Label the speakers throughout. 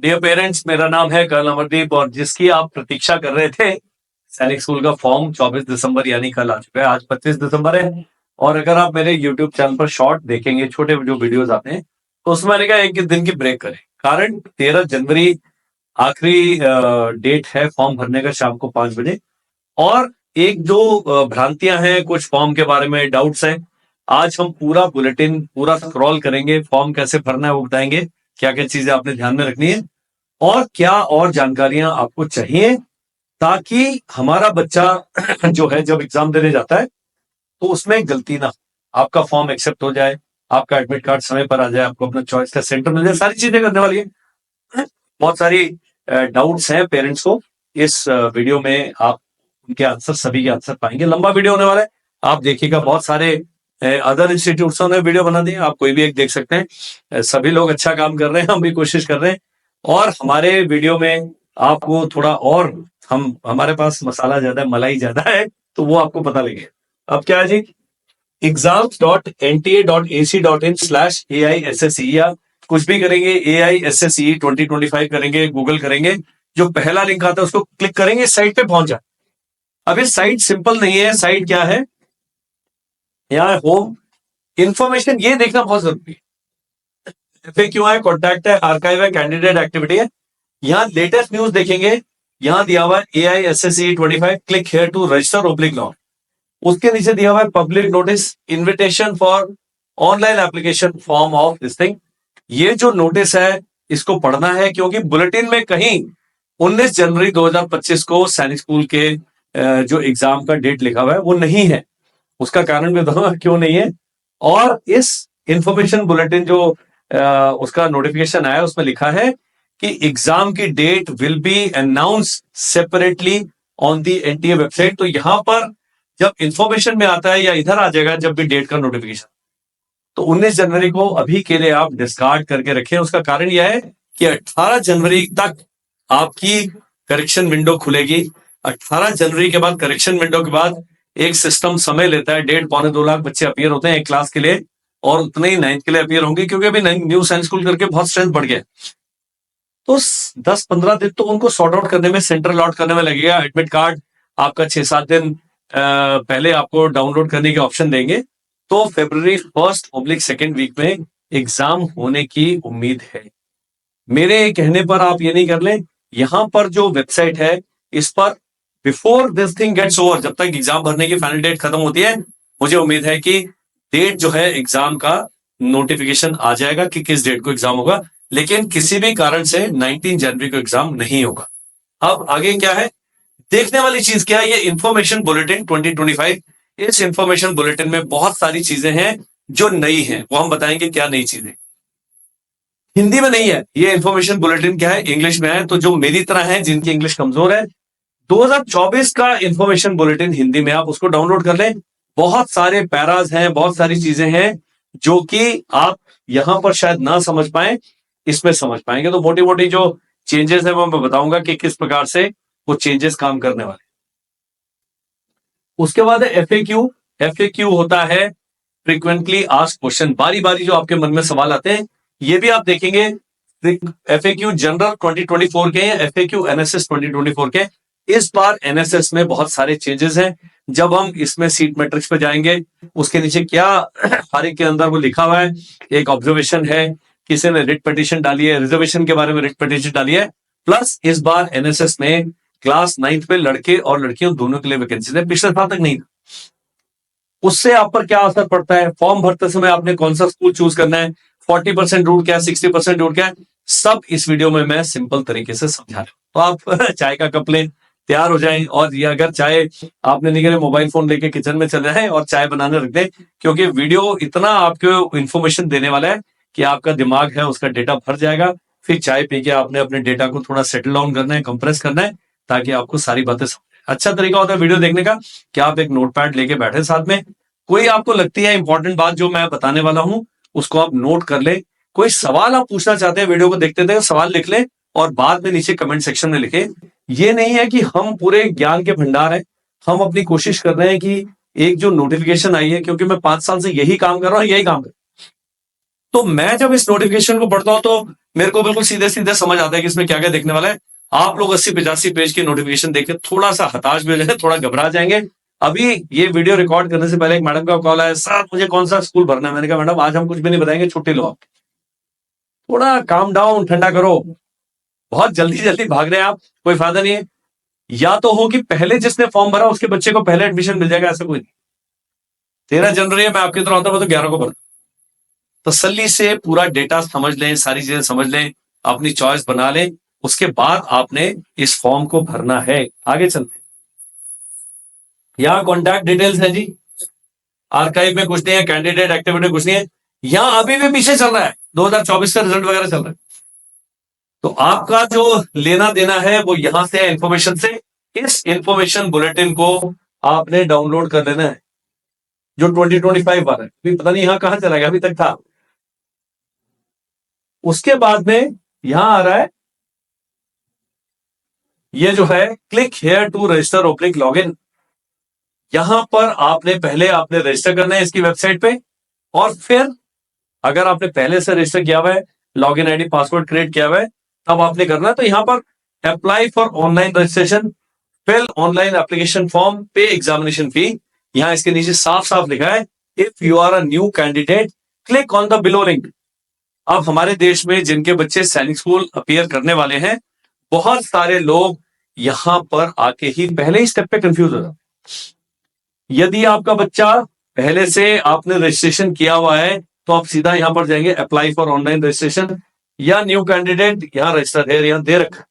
Speaker 1: Dear parents, मेरा नाम है कर्नल अमरदीप और जिसकी आप प्रतीक्षा कर रहे थे, सैनिक स्कूल का फॉर्म 24 दिसंबर यानी कल आ चुका है। आज 25 दिसंबर है और अगर आप मेरे यूट्यूब चैनल पर शॉर्ट देखेंगे, छोटे जो वीडियोस आते हैं, तो उसमें मैंने कहा एक दिन की ब्रेक करें। कारण 13 जनवरी आखिरी डेट है फॉर्म भरने का, शाम को 5 बजे। और एक जो भ्रांतियां हैं, कुछ फॉर्म के बारे में डाउट्स हैं, आज हम पूरा बुलेटिन पूरा स्क्रॉल करेंगे, फॉर्म कैसे भरना है वो बताएंगे, क्या क्या चीजें आपने ध्यान में रखनी है और क्या और जानकारियां आपको चाहिए, ताकि हमारा बच्चा जो है जब एग्जाम देने जाता है तो उसमें गलती ना, आपका फॉर्म एक्सेप्ट हो जाए, आपका एडमिट कार्ड समय पर आ जाए, आपको अपना चॉइस का सेंटर मिल जाए। सारी चीजें करने वाली है। बहुत सारी डाउट्स हैं पेरेंट्स को। इस वीडियो में आप उनके आंसर, सभी के आंसर पाएंगे। लंबा वीडियो होने वाला है, आप देखिएगा। बहुत सारे अदर इंस्टीट्यूट्सों ने वीडियो बना दिए, आप कोई भी एक देख सकते हैं। सभी लोग अच्छा काम कर रहे हैं, हम भी कोशिश कर रहे हैं। और हमारे वीडियो में आपको थोड़ा और, हमारे पास मसाला ज्यादा है, मलाई ज्यादा है, तो वो आपको पता लगेगा। अब क्या है जी, exams.nta.ac.in/AISSE या कुछ भी करेंगे, AISSE 2025 करेंगे, गूगल करेंगे, जो पहला लिंक आता है उसको क्लिक करेंगे, साइट पे पहुंच जाए। अब ये साइट सिंपल नहीं है। साइट क्या है, यहाँ होम, इंफॉर्मेशन ये देखना बहुत जरूरी है। FAQ है, कॉन्टैक्ट है, आर्काइव है, कैंडिडेट एक्टिविटी है। यहाँ लेटेस्ट न्यूज देखेंगे, यहाँ दिया हुआ है AISSE 25, click here to register oblique law. उसके नीचे दिया हुआ है public notice, invitation for online application form of this thing. ये जो नोटिस है इसको पढ़ना है, क्योंकि बुलेटिन में कहीं 19 जनवरी 2025 को सैनिक स्कूल के जो एग्जाम का डेट लिखा हुआ है वो नहीं है। उसका कारण भी बताऊंगा क्यों नहीं है। और इस इंफॉर्मेशन बुलेटिन जो उसका नोटिफिकेशन आया, उसमें लिखा है कि एग्जाम की date will be announce separately on the NTA website. तो यहां पर जब इंफॉर्मेशन में आता है या इधर आ जाएगा जब भी डेट का नोटिफिकेशन, तो 19 जनवरी को अभी के लिए आप डिस्कार्ड करके रखें। उसका कारण यह है कि 18 जनवरी तक आपकी करेक्शन विंडो खुलेगी। 18 जनवरी के बाद करेक्शन विंडो के बाद एक सिस्टम समय लेता है। 1.5-2 लाख बच्चे अपीयर होते हैं एक क्लास के लिए, और उतने ही 9th के लिए अपीयर होंगे, क्योंकि अभी न्यू साइंस स्कूल करके बहुत स्ट्रेंथ बढ़ गया। तो 10-15 दिन तो उनको सॉर्ट आउट करने में, सेंटर अलॉट करने में लगेगा। एडमिट कार्ड आपका 6-7 दिन पहले आपको डाउनलोड करने के ऑप्शन देंगे। तो February 1st/2 वीक में एग्जाम होने की उम्मीद है। मेरे कहने पर आप ये नहीं कर लें, यहां पर जो वेबसाइट है इस पर before this thing gets over, जब तक एग्जाम भरने की फाइनल डेट खत्म होती है, मुझे उम्मीद है कि डेट जो है एग्जाम का नोटिफिकेशन आ जाएगा कि किस डेट को एग्जाम होगा। लेकिन किसी भी कारण से 19 जनवरी को एग्जाम नहीं होगा। अब आगे क्या है, देखने वाली चीज क्या है, ये इंफॉर्मेशन बुलेटिन 2025। इस इंफॉर्मेशन बुलेटिन में बहुत सारी चीजें हैं जो नई हैं, वो हम बताएंगे क्या नई चीजें। हिंदी में नहीं है ये इंफॉर्मेशन बुलेटिन, क्या है, इंग्लिश में है। तो जो मेरी तरह है, जिनकी इंग्लिश कमजोर है, 2024 का इंफॉर्मेशन बुलेटिन हिंदी में, आप उसको डाउनलोड कर लें। बहुत सारे पैराज हैं, बहुत सारी चीजें हैं जो कि आप यहां पर शायद ना समझ पाए, इसमें समझ पाएंगे। तो मोटी मोटी जो चेंजेस है वो मैं बताऊंगा कि किस प्रकार से वो चेंजेस काम करने वाले। उसके बाद है FAQ। FAQ होता है फ्रीक्वेंटली आस्क्ड क्वेश्चन, बारी बारी जो आपके मन में सवाल आते हैं, ये भी आप देखेंगे। FAQ जनरल 2024 के हैं, FAQ NSS 2024 के। इस बार NSS में बहुत सारे चेंजेस हैं। जब हम इसमें सीट मैट्रिक्स पे जाएंगे, उसके नीचे क्या हर एक के अंदर वो लिखा हुआ है, एक ऑब्जर्वेशन है, किसी ने रिट पिटीशन डाली है, रिजर्वेशन के बारे में रिट पिटीशन डाली है। प्लस इस बार NSS में क्लास 9th में लड़के और लड़कियों दोनों के लिए वैकेंसी है, पिछले साल तक नहीं था। उससे आप पर क्या असर पड़ता है, फॉर्म भरते समय आपने कौन सा स्कूल चूज करना है, 40% रूल क्या है, 60% रूल क्या है, सब इस वीडियो में मैं सिंपल तरीके से समझा रहा हूं। तो आप चाय का कप लें, तैयार हो जाएं, और ये अगर चाय आपने नहीं करे, मोबाइल फोन लेके किचन में चले जाएं और चाय बनाने रख दें, क्योंकि वीडियो इतना आपको इंफॉर्मेशन देने वाला है कि आपका दिमाग है उसका डेटा भर जाएगा। फिर चाय पी के आपने अपने डेटा को थोड़ा सेटल डाउन करना है, कंप्रेस करना है, ताकि आपको सारी बातें समझ। अच्छा तरीका होता है वीडियो देखने का कि आप एक नोटपैड लेके बैठे साथ में, कोई आपको लगती है इंपॉर्टेंट बात जो मैं बताने वाला हूं, उसको आप नोट कर ले। कोई सवाल आप पूछना चाहते हैं वीडियो को देखते थे, सवाल लिख ले और बाद में नीचे कमेंट सेक्शन में लिखे। ये नहीं है कि हम पूरे ज्ञान के भंडार हैं, हम अपनी कोशिश कर रहे हैं कि एक जो नोटिफिकेशन आई है, क्योंकि मैं 5 साल से यही काम कर रहा हूं, यही काम कर, तो मैं जब इस नोटिफिकेशन को पढ़ता हूं तो मेरे को बिल्कुल सीधे सीधे समझ आता है कि इसमें क्या क्या देखने वाला है। आप लोग 80-85 पेज की नोटिफिकेशन देख के थोड़ा सा हताश भी हो जाएंगे, थोड़ा घबरा जाएंगे। अभी ये वीडियो रिकॉर्ड करने से पहले एक मैडम का कॉल आया, सर मुझे कौन सा स्कूल भरना है। मैंने कहा मैडम आज हम कुछ भी नहीं बताएंगे, छुट्टी लो आप, थोड़ा काम डाउन, ठंडा करो। बहुत जल्दी जल्दी भाग रहे हैं आप, कोई फायदा नहीं है। या तो हो कि पहले जिसने फॉर्म भरा उसके बच्चे को पहले एडमिशन मिल जाएगा, ऐसा कोई नहीं। 13 जनवरी है, मैं आपकी तरह होता हूं तो 11 को भर। तसल्ली से पूरा डेटा समझ लें, सारी चीजें समझ लें, अपनी चॉइस बना लें, उसके बाद आपने इस फॉर्म को भरना है। आगे चलते हैं। यहाँ कॉन्टैक्ट डिटेल्स है जी, आर्काइव में कुछ नहीं है, कैंडिडेट एक्टिविटी कुछ नहीं है। यहाँ अभी भी पीछे चल रहा है, 2024 का रिजल्ट वगैरह चल रहा है। तो आपका जो लेना देना है वो यहां से है, इंफॉर्मेशन से। इस इंफॉर्मेशन बुलेटिन को आपने डाउनलोड कर लेना है, जो 2025 वाला है। अभी पता नहीं यहां कहां चला गया, अभी तक था। उसके बाद में यहां आ रहा है, ये जो है click here to register oblique login. यहां पर आपने रजिस्टर करना है इसकी वेबसाइट पे, और फिर अगर आपने पहले से रजिस्टर किया हुआ है, लॉगिन आईडी पासवर्ड क्रिएट किया हुआ है, तब आपने करना है। तो यहां पर apply for online registration, fill online application form, pay examination fee. यहां इसके नीचे साफ साफ लिखा है, if you are a new candidate click on the below link. अब हमारे देश में जिनके बच्चे सैनिक स्कूल अपीयर करने वाले हैं, बहुत सारे लोग यहां पर आके ही पहले ही स्टेप पे कंफ्यूज हो जाते। यदि आपका बच्चा पहले से आपने रजिस्ट्रेशन किया हुआ है, तो आप सीधा यहां पर जाएंगे अप्लाई फॉर ऑनलाइन रजिस्ट्रेशन, या न्यू कैंडिडेट, यहां रजिस्टर है, यहां दे रखा।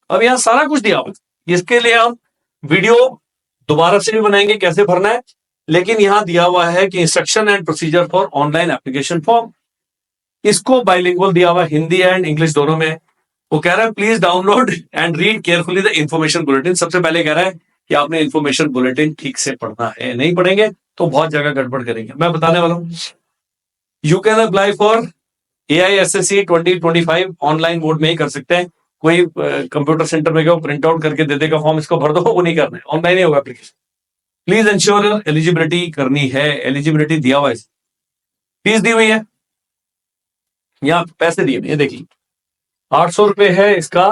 Speaker 1: अब यहां सारा कुछ दिया हुआ, इसके लिए हम वीडियो दोबारा से भी बनाएंगे कैसे भरना है, लेकिन यहां दिया हुआ है कि instruction and procedure for online application form. इसको बाइलिंगुअल दिया हुआ, हिंदी एंड इंग्लिश दोनों में। वो कह रहा है please download and read carefully the information bulletin. सबसे पहले कह रहा है कि आपने इंफॉर्मेशन बुलेटिन ठीक से पढ़ना है, नहीं पढ़ेंगे तो बहुत जगह गड़बड़ करेंगे। मैं बताने वाला हूं। You can apply for AISSE 2025 online mode में ही कर सकते हैं। कोई कंप्यूटर सेंटर में गया प्रिंट आउट करके दे देगा फॉर्म, इसको भर दो, वो नहीं करना है, ऑनलाइन ही होगा एप्लीकेशन। प्लीज इंश्योर एलिजिबिलिटी करनी है, एलिजिबिलिटी दिया हुआ है, फीस दी हुई है, यहाँ पैसे दिए हुए, देखिए 800 रुपए है इसका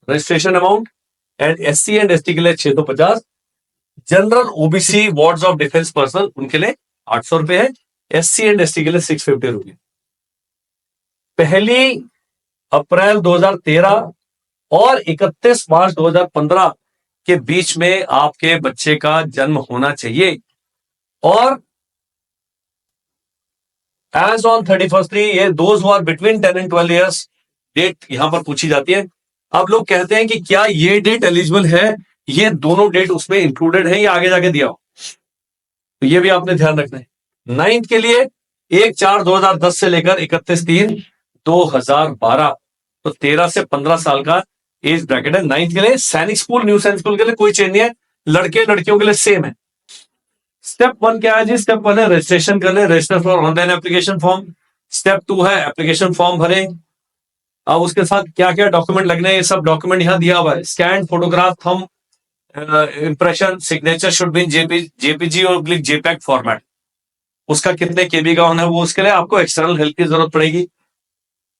Speaker 1: registration amount, and SC and ST के लिए 650, general OBC wards of defence person उनके लिए 800 रुपए है, SC एंड ST के लिए 650 रुपए। 1 अप्रैल 2013 और 31 मार्च 2015 के बीच में आपके बच्चे का जन्म होना चाहिए। और एज ऑन 31st, ये those who are between 10 and 12 years, date यहां पर पूछी जाती है। अब लोग कहते हैं कि क्या ये डेट एलिजिबल है, ये दोनों डेट उसमें इंक्लूडेड है या आगे जाके दिया हो, तो ये भी आपने ध्यान रखना है। 9th के लिए 1/4/2010 से लेकर 31/3/2012, तो 13 से 15 साल का एज ब्रैकेट है। 9th के लिए सैनिक स्कूल, न्यू सैनिक स्कूल के लिए कोई चेंज नहीं है, लड़के लड़कियों के लिए सेम है। स्टेप 1 क्या है जी? स्टेप 1 है रजिस्ट्रेशन कर ले, register for online application form. Step 2 है एप्लीकेशन फॉर्म भरें। अब उसके साथ क्या क्या डॉक्यूमेंट लगने हैं, ये सब डॉक्यूमेंट यहां दिया हुआ है। Scan photograph, thumb impression, signature should be in JPG और JPEG फॉर्मेट। उसका कितने KB का होना है, वो उसके लिए आपको एक्सटर्नल हेल्प की जरूरत पड़ेगी।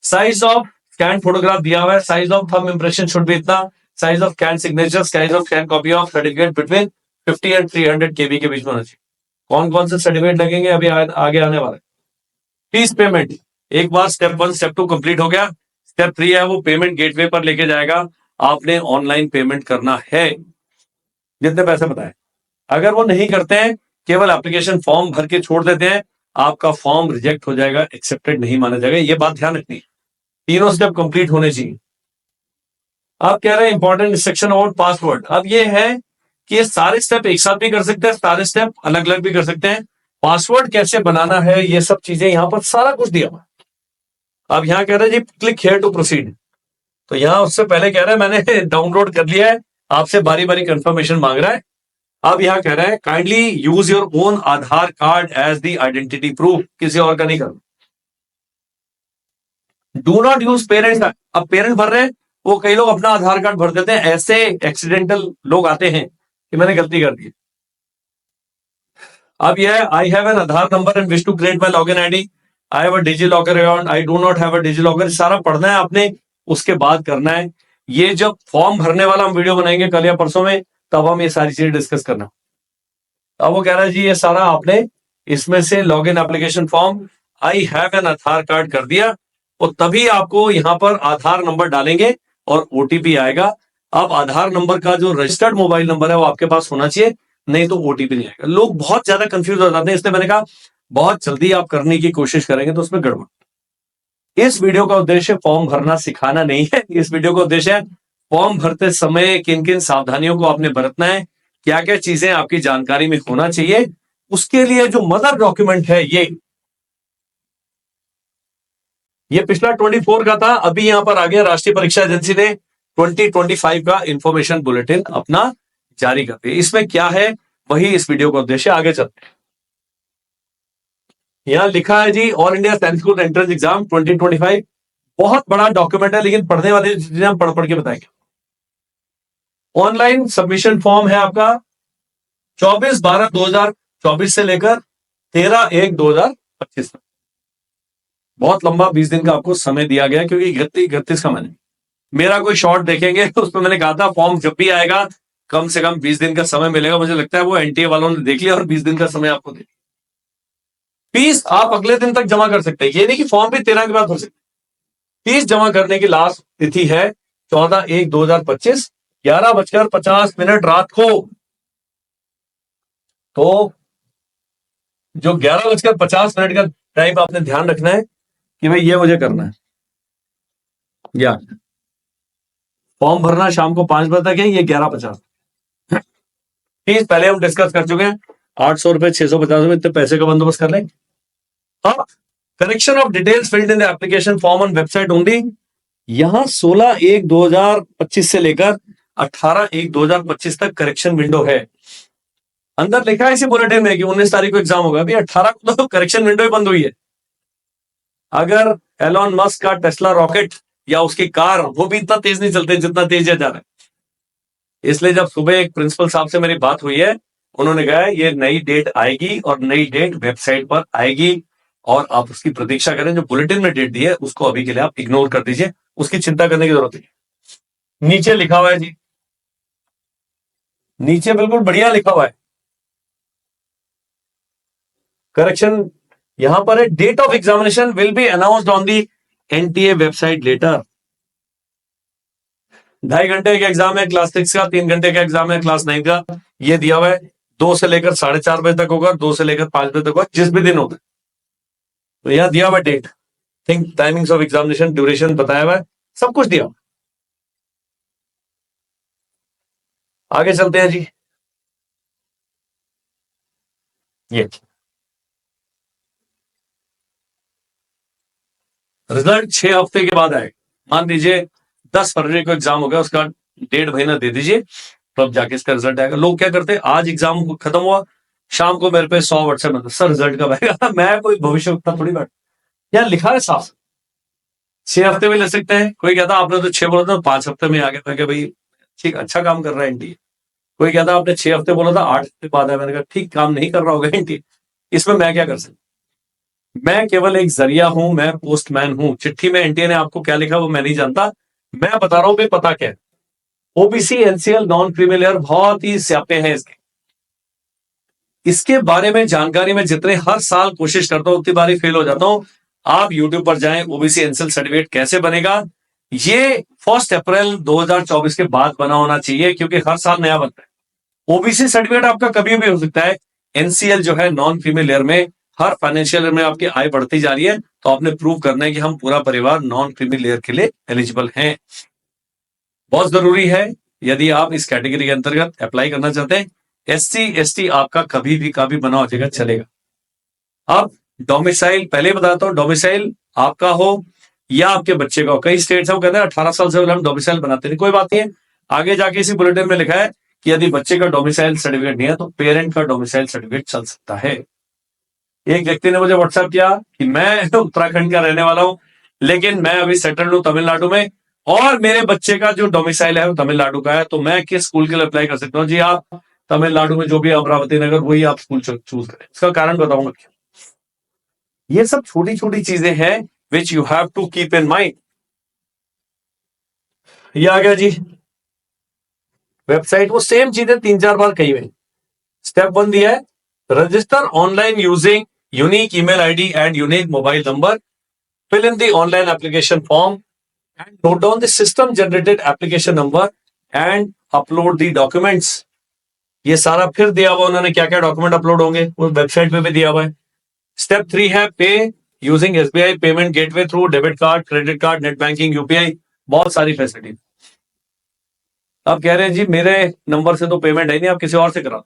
Speaker 1: साइज ऑफ स्कैन फोटोग्राफ दिया हुआ है, size of thumb impression should be इतना, size of scan signature, size of scan copy of certificate between 50 and 300 KB के बीच में होना चाहिए। कौन कौन से सर्टिफिकेट लगेंगे अभी आगे आने वाला है। फीस पेमेंट, एक बार स्टेप 1 स्टेप 2 कंप्लीट हो गया, स्टेप 3 है वो पेमेंट गेटवे पर लेके जाएगा। आपने ऑनलाइन पेमेंट करना है, जितने पैसे बताए। अगर वो नहीं करते हैं, केवल एप्लीकेशन फॉर्म भर के छोड़ देते हैं, आपका फॉर्म रिजेक्ट हो जाएगा, एक्सेप्टेड नहीं माना जाएगा। ये बात ध्यान रखनी है, तीनों स्टेप कंप्लीट होने चाहिए। आप कह रहे हैं इंपॉर्टेंट इंस्ट्रक्शन अबाउट पासवर्ड। अब ये है कि ये सारे स्टेप एक साथ भी कर सकते हैं, सारे स्टेप अलग अलग भी कर सकते हैं। पासवर्ड कैसे बनाना है, ये सब चीजें यहां पर सारा कुछ दिया हुआ। अब यहां कह रहे हैं जी क्लिक हियर टू प्रोसीड, तो यहां उससे पहले कह रहे हैं मैंने डाउनलोड कर लिया है, आपसे बारी बारी कंफर्मेशन मांग रहा है। अब यहां कह रहा है kindly use your own Aadhaar card as the identity proof, किसी और का नहीं करना। Do not use parents. अब पेरेंट भर रहे हैं, वो कई लोग अपना आधार कार्ड भर देते हैं, ऐसे एक्सीडेंटल लोग आते हैं कि मैंने गलती कर दी। अब यह है I have an Aadhaar number and wish to create my login ID. I have a DigiLocker account, I do not have a DigiLocker, सारा पढ़ना है आपने, उसके बाद करना है। ये जब फॉर्म भरने वाला हम वीडियो बनाएंगे कल या परसों में, तब हम ये सारी चीजें डिस्कस करना। अब वो कह रहा है जी ये सारा आपने इसमें से log in application form, I have an Aadhaar card कर दिया, और तभी आपको यहां पर आधार नंबर डालेंगे और ओटीपी आएगा। अब आधार नंबर का जो रजिस्टर्ड मोबाइल नंबर है वो आपके पास होना चाहिए, नहीं तो ओटीपी नहीं आएगा। लोग बहुत ज्यादा कंफ्यूज हो जाते हैं, इसलिए मैंने कहा बहुत जल्दी आप करने की कोशिश करेंगे तो उसमें गड़बड़। इस वीडियो का उद्देश्य फॉर्म भरना सिखाना नहीं है, इस वीडियो का उद्देश्य है फॉर्म भरते समय किन किन सावधानियों को आपने बरतना है, क्या क्या चीजें आपकी जानकारी में होना चाहिए। उसके लिए जो मदर डॉक्यूमेंट है ये पिछला 24 का था, अभी यहां पर आ गया राष्ट्रीय परीक्षा एजेंसी ने 2025 का इंफॉर्मेशन बुलेटिन अपना जारी कर दिया। इसमें क्या है वही इस वीडियो का उद्देश्य। आगे चलते हैं, यहां लिखा है जी all India school entrance exam 2025, बहुत बड़ा डॉक्यूमेंट है, लेकिन पढ़ने वाली चीजें हम पढ़ के बताएंगे। ऑनलाइन सबमिशन फॉर्म है आपका 24/12/2024 से लेकर 13/1/2025 तक। बहुत लंबा 20 दिन का आपको समय दिया गया, क्योंकि 31 का मैंने मेरा कोई शॉर्ट देखेंगे तो उसमें मैंने कहा था फॉर्म जब भी आएगा कम से कम 20 दिन का समय मिलेगा। मुझे लगता है वो एनटीए वालों ने देख लिया और 20 दिन का समय आपको दे। फीस आप अगले दिन तक जमा कर सकते हैं, ये नहीं कि फॉर्म भी 13 के बाद भर सकते। फीस जमा करने की लास्ट तिथि है 14/1/2025 11:50 रात को। तो जो 11:50 का टाइम आपने ध्यान रखना है कि भाई ये मुझे करना है, या फॉर्म भरना शाम को 5 बजे तक है, ये 11:50। फीस पहले हम डिस्कस कर चुके हैं, 800 रुपए 650 रुपए इतने पैसे का बंदोबस्त कर लें। अब correction of details filled in the application form on website only, यहां 16/1/2025 से लेकर 18/1/2025 तक करेक्शन विंडो है। अंदर लिखा है इसी बुलेटिन में कि 19 तारीख को एग्जाम होगा, अभी 18 को तो करेक्शन विंडो ही बंद हुई है। अगर एलॉन मस्क का टेस्ला रॉकेट या उसकी कार, वो भी इतना तेज नहीं चलते जितना तेज जा रहा है। इसलिए जब सुबह एक प्रिंसिपल साहब से मेरी बात हुई है, उन्होंने कहा ये नई डेट आएगी और नई डेट वेबसाइट पर आएगी, और आप उसकी प्रतीक्षा करें। जो बुलेटिन में डेट दी है उसको अभी के लिए आप इग्नोर कर दीजिए, उसकी चिंता करने की जरूरत नहीं। नीचे लिखा हुआ है जी, नीचे बिल्कुल बढ़िया लिखा हुआ है करेक्शन यहां पर है, date of examination will be announced on the NTA website letter. 2.5 घंटे का एग्जाम है क्लास 6 का, 3 घंटे का एग्जाम है क्लास 9 का, ये दिया हुआ है 2 से लेकर 4:30 बजे तक होगा, 2 से लेकर 5 बजे तक होगा, जिस भी दिन होगा। तो यहां दिया हुआ date, think timings of examination, duration बताया हुआ है, सब कुछ दिया। आगे चलते हैं जी, ये रिजल्ट 6 हफ्ते के बाद आएगा। मान लीजिए 10 फरवरी को एग्जाम हो गया, उसका 1.5 महीना दे दीजिए, तब तो जाके इसका रिजल्ट आएगा। लोग क्या करते हैं, आज एग्जाम खत्म हुआ, शाम को मेरे पे 100 व्हाट्सएप में सर रिजल्ट कब आएगा। मैं कोई भविष्य वक्ता थोड़ी बैठ, यार लिखा है साफ 6 हफ्ते में ले सकते हैं। कोई कहता आपने तो 6 बोला था 5 हफ्ते में आ गया। मैं भाई ठीक, अच्छा काम कर रहा है एनटीए। कोई कहता आपने 6 हफ्ते बोला था 8 हफ्ते बाद है, मैंने कहा ठीक काम नहीं कर रहा होगा एनटीए, इसमें मैं क्या कर सकता। मैं केवल एक जरिया हूं, मैं पोस्टमैन हूं। चिट्ठी में एनटीए ने आपको क्या लिखा वो मैं नहीं जानता, मैं बता रहा हूं भाई पता क्या है। OBC NCL non creamy layer बहुत ही स्यापे हैं इसके बारे में जानकारी में जितने हर साल कोशिश करता हूं उतनी बारी फेल हो जाता हूं। आप यूट्यूब पर जाएं, ओबीसी एनसीएल सर्टिफिकेट कैसे बनेगा, ये 1 अप्रैल 2024 के बाद बना होना चाहिए, क्योंकि हर साल नया बनता है। ओबीसी सर्टिफिकेट आपका कभी भी हो सकता है। एनसीएल जो है नॉन क्रीमी लेयर में, हर फाइनेंशियल ईयर में आपकी आय बढ़ती जा रही है, तो आपने प्रूव करना है कि हम पूरा परिवार नॉन क्रीमी लेयर के लिए एलिजिबल हैं। बहुत जरूरी है यदि आप इस कैटेगरी के अंतर्गत अप्लाई करना चाहते हैं। एससी एसटी आपका कभी भी का भी बना हो जाएगा, चलेगा। अब डोमिसाइल पहले बताता हूं, डोमिसाइल आपका हो या आपके बच्चे का हो। कई स्टेट्स है वो कहते हैं 18 साल से पहले हम डोमिसाइल बनाते नहीं, कोई बात नहीं है। आगे जाके इसी बुलेटिन में लिखा है कि यदि बच्चे का डोमिसाइल सर्टिफिकेट नहीं है तो पेरेंट का डोमिसाइल सर्टिफिकेट चल सकता है। एक व्यक्ति ने मुझे व्हाट्सएप किया कि मैं उत्तराखंड का रहने वाला हूं, लेकिन मैं अभी सेटल्ड हूं तमिलनाडु में, और मेरे बच्चे का जो डोमिसाइल है वो तमिलनाडु का है, तो मैं किस स्कूल के लिए अप्लाई कर सकता हूँ। जी आप तमिलनाडु में जो भी अमरावती नगर वही आप स्कूल चूज करें। इसका कारण बताऊंगा। ये सब छोटी छोटी चीजें हैं which you have to keep in mind. ये आ गया जी वेबसाइट, वो सेम चीजें 3-4 बार कही हुई। स्टेप 1 दिया है, register online using unique email ID and unique mobile number, fill in the online application form and note down the system generated application number and upload the documents। ये सारा फिर दिया हुआ उन्होंने क्या क्या डॉक्यूमेंट अपलोड होंगे वो वेबसाइट पे भी दिया हुआ है। स्टेप 3 है पे using SBI payment gateway through debit card, credit card, net banking, UPI, बहुत सारी फैसिलिटी। अब कह रहे हैं जी मेरे नंबर से तो पेमेंट है नहीं, आप किसी और से करा,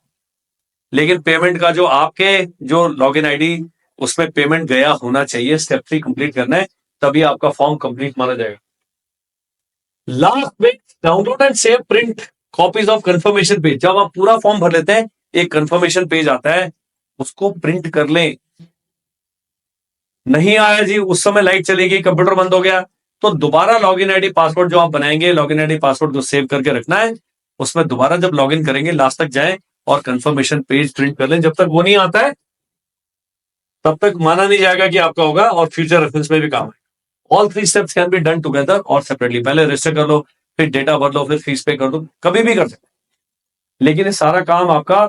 Speaker 1: लेकिन पेमेंट का जो आपके जो लॉगिन आईडी उसमें पेमेंट गया होना चाहिए। स्टेप 3 कंप्लीट करना है, तभी आपका फॉर्म कंप्लीट माना जाएगा। लास्ट में download and save print copies of confirmation page. जब आप पूरा फॉर्म भर लेते हैं एक कंफर्मेशन पेज आता है, उसको प्रिंट कर लें। नहीं आया जी, उस समय लाइट चली गई, कंप्यूटर बंद हो गया, तो दोबारा लॉगिन आईडी पासवर्ड जो आप बनाएंगे, लॉगिन आईडी पासवर्ड जो सेव करके रखना है, उसमें दोबारा जब लॉगिन करेंगे लास्ट तक जाएं और कंफर्मेशन पेज प्रिंट कर लें। जब तक वो नहीं आता है तब तक माना नहीं जाएगा कि आपका होगा और फ्यूचर रेफरेंस में भी काम है। All 3 steps can be done together और सेपरेटली। पहले रजिस्टर कर लो, फिर डेटा भर लो, फिर फीस पे कर दो, कभी भी कर सकते। लेकिन ये सारा काम आपका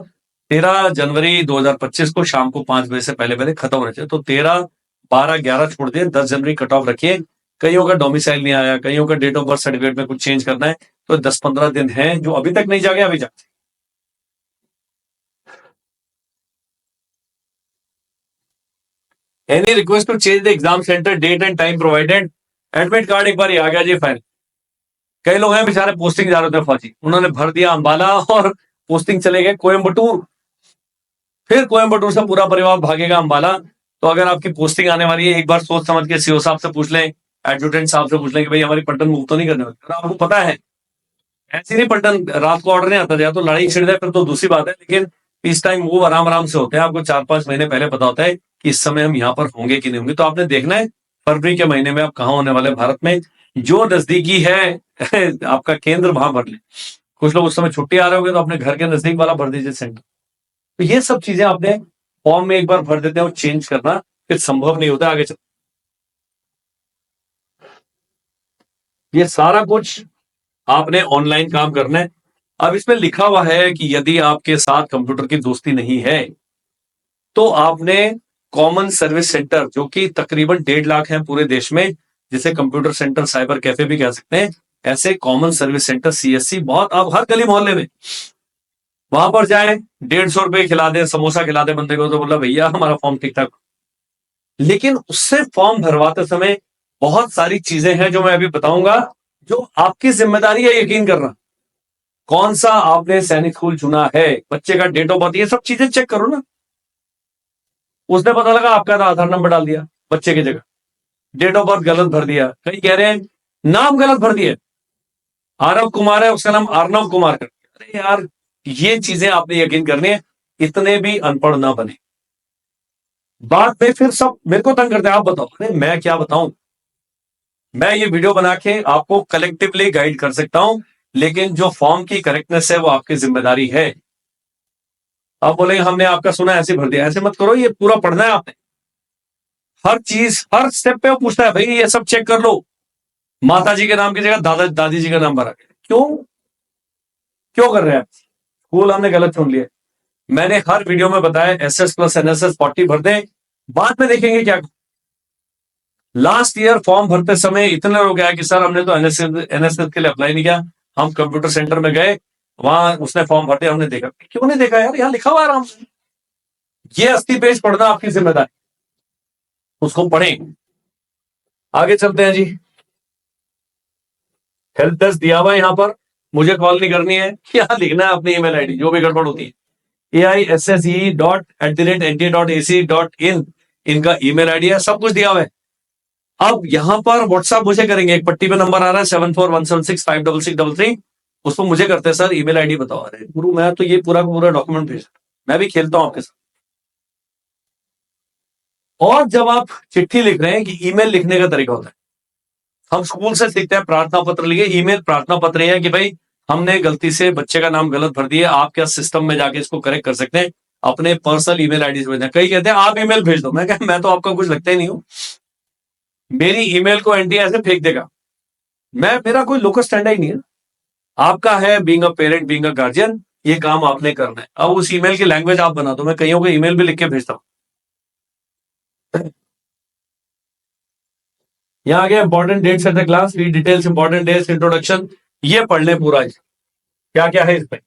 Speaker 1: 13 जनवरी 2025 को शाम को 5 बजे से पहले पहले खत्म होना चाहिए। तो 13, 12, 11 छोड़ दिए, 10 जनवरी कट ऑफ रखिए। कईयों का डोमिसाइल नहीं आया, कईयों का डेट ऑफ बर्थ सर्टिफिकेट में कुछ चेंज करना है, तो 10-15 दिन है जो अभी तक नहीं जागे, अभी जाते। Any request to change the exam centre date and time provided. Admit card एक बार आ गया जी फाइल। कई लोग हैं बेचारे पोस्टिंग जा रहे थे फौजी, उन्होंने भर दिया अंबाला और पोस्टिंग चले गए कोयम्बटूर। फिर कोयम्बटूर से पूरा परिवार भागेगा अंबाला। तो अगर आपकी पोस्टिंग आने वाली है, एक बार सोच समझ के सीओ साहब से पूछ लें, एडजुटेंट साहब से पूछ लें कि भाई हमारी पलटन मूव तो नहीं करने वाली। आपको पता है ऐसी नहीं, पलटन रात को ऑर्डर नहीं आता, या तो लड़ाई छिड़ जाए फिर तो दूसरी बात है, लेकिन इस टाइम मूव आराम आराम से होते हैं। आपको 4-5 महीने पहले पता होता है कि इस समय हम यहाँ पर होंगे कि नहीं होंगे। तो आपने देखना है फरवरी के महीने में आप कहाँ होने वाले भारत में, जो नजदीकी है आपका केंद्र वहां भर ले। कुछ लोग उस समय छुट्टी आ रहे होंगे तो अपने घर के नजदीक वाला भर दीजिए सेंटर। तो ये सब चीजें आपने फॉर्म में एक बार भर देते हैं, वो चेंज करना फिर संभव नहीं होता आगे चल। ये सारा कुछ आपने ऑनलाइन काम करना है। अब इसमें लिखा हुआ है कि यदि आपके साथ कंप्यूटर की दोस्ती नहीं है तो आपने कॉमन सर्विस सेंटर, जो कि तकरीबन 1.5 लाख है पूरे देश में, जिसे कंप्यूटर सेंटर, साइबर कैफे भी कह सकते हैं, ऐसे कॉमन सर्विस सेंटर सीएससी बहुत, आप हर गली मोहल्ले में वहां पर जाए, 150 रुपए खिला दे, समोसा खिला दे बंदे को, तो बोला भैया हमारा फॉर्म ठीक ठाक। लेकिन उससे फॉर्म भरवाते समय बहुत सारी चीजें हैं जो मैं अभी बताऊंगा, जो आपकी जिम्मेदारी है यकीन करना। कौन सा आपने सैनिक स्कूल चुना है, बच्चे का डेट ऑफ बर्थ, ये सब चीजें चेक करो ना। उसने पता लगा आपका आधार नंबर डाल दिया बच्चे की जगह, डेट ऑफ बर्थ गलत भर दिया, कई कह रहे हैं नाम गलत भर दिया, आरव कुमार है उसका नाम अर्नव कुमार कर दिया। अरे यार ये चीजें आपने यकीन करनी है, इतने भी अनपढ़ ना बने। बाद में फिर सब मेरे को तंग करते हैं, आप बताओ। अरे मैं क्या बताऊं, मैं ये वीडियो बना के आपको कलेक्टिवली गाइड कर सकता हूं, लेकिन जो फॉर्म की करेक्टनेस है वो आपकी जिम्मेदारी है। आप बोलेंगे हमने आपका सुना ऐसे भर दिया, ऐसे मत करो, ये पूरा पढ़ना है आपने। हर चीज हर स्टेप पे वो पूछता है भाई ये सब चेक कर लो, माता जी के नाम की जगह दादा दादी जी का नाम भरा गया, क्यों क्यों कर रहे हैं? स्कूल हमने गलत चुन लिया। मैंने हर वीडियो में बताया SS प्लस NSS 40 भर दें, बाद में देखेंगे क्या। लास्ट ईयर फॉर्म भरते समय इतने लोग आए कि सर हमने तो NSS के लिए अप्लाई नहीं किया, हम कंप्यूटर सेंटर में गए, वहां उसने फॉर्म भर दिया, हमने देखा। क्यों नहीं देखा यार, यहाँ लिखा हुआ आराम से। ये 80 पेज पढ़ना आपकी जिम्मेदारी, उसको पढ़ें। आगे चलते हैं जी। हेल्प डेस्क दिया हुआ है यहाँ पर, मुझे कॉल नहीं करनी है, यहाँ लिखना है अपनी ईमेल आईडी जो भी गड़बड़ होती है। AISSE.@NTA.ac.in इनका ईमेल आईडी है, सब कुछ दिया हुआ है। अब यहां पर व्हाट्सएप मुझे करेंगे, एक पट्टी पे नंबर आ रहा है 7417656633, उसको मुझे करते हैं सर ईमेल आईडी बताओ। अरे गुरु मैं तो ये पूरा पूरा डॉक्यूमेंट भेज, मैं भी खेलता हूं आपके साथ। और जब आप चिट्ठी लिख रहे हैं कि ईमेल लिखने का तरीका होता है, हम स्कूल से सीखते हैं प्रार्थना पत्र लिखे, ईमेल प्रार्थना पत्र है कि भाई हमने गलती से बच्चे का नाम गलत भर दिया, आप क्या सिस्टम में जाके इसको करेक्ट कर सकते हैं, अपने पर्सनल ईमेल आईडी से भेजना। कई कहते हैं आप ईमेल भेज दो, मैं कहा मैं तो आपका कुछ लगता ही नहीं हूं, मेरी ईमेल को एंटी ऐसे फेंक देगा। मेरा कोई लोकस स्टैंडर्ड ही नहीं है। आपका है being a parent, being a guardian, ये काम आपने करना है। अब उस ईमेल की लैंग्वेज आप बना दो। मैं कईयों को ईमेल भी लिख के भेजता हूं। यहाँ आ गया important dates at the class, read details, important dates, introduction, ये पढ़ ले पूरा। क्या क्या है इसमें?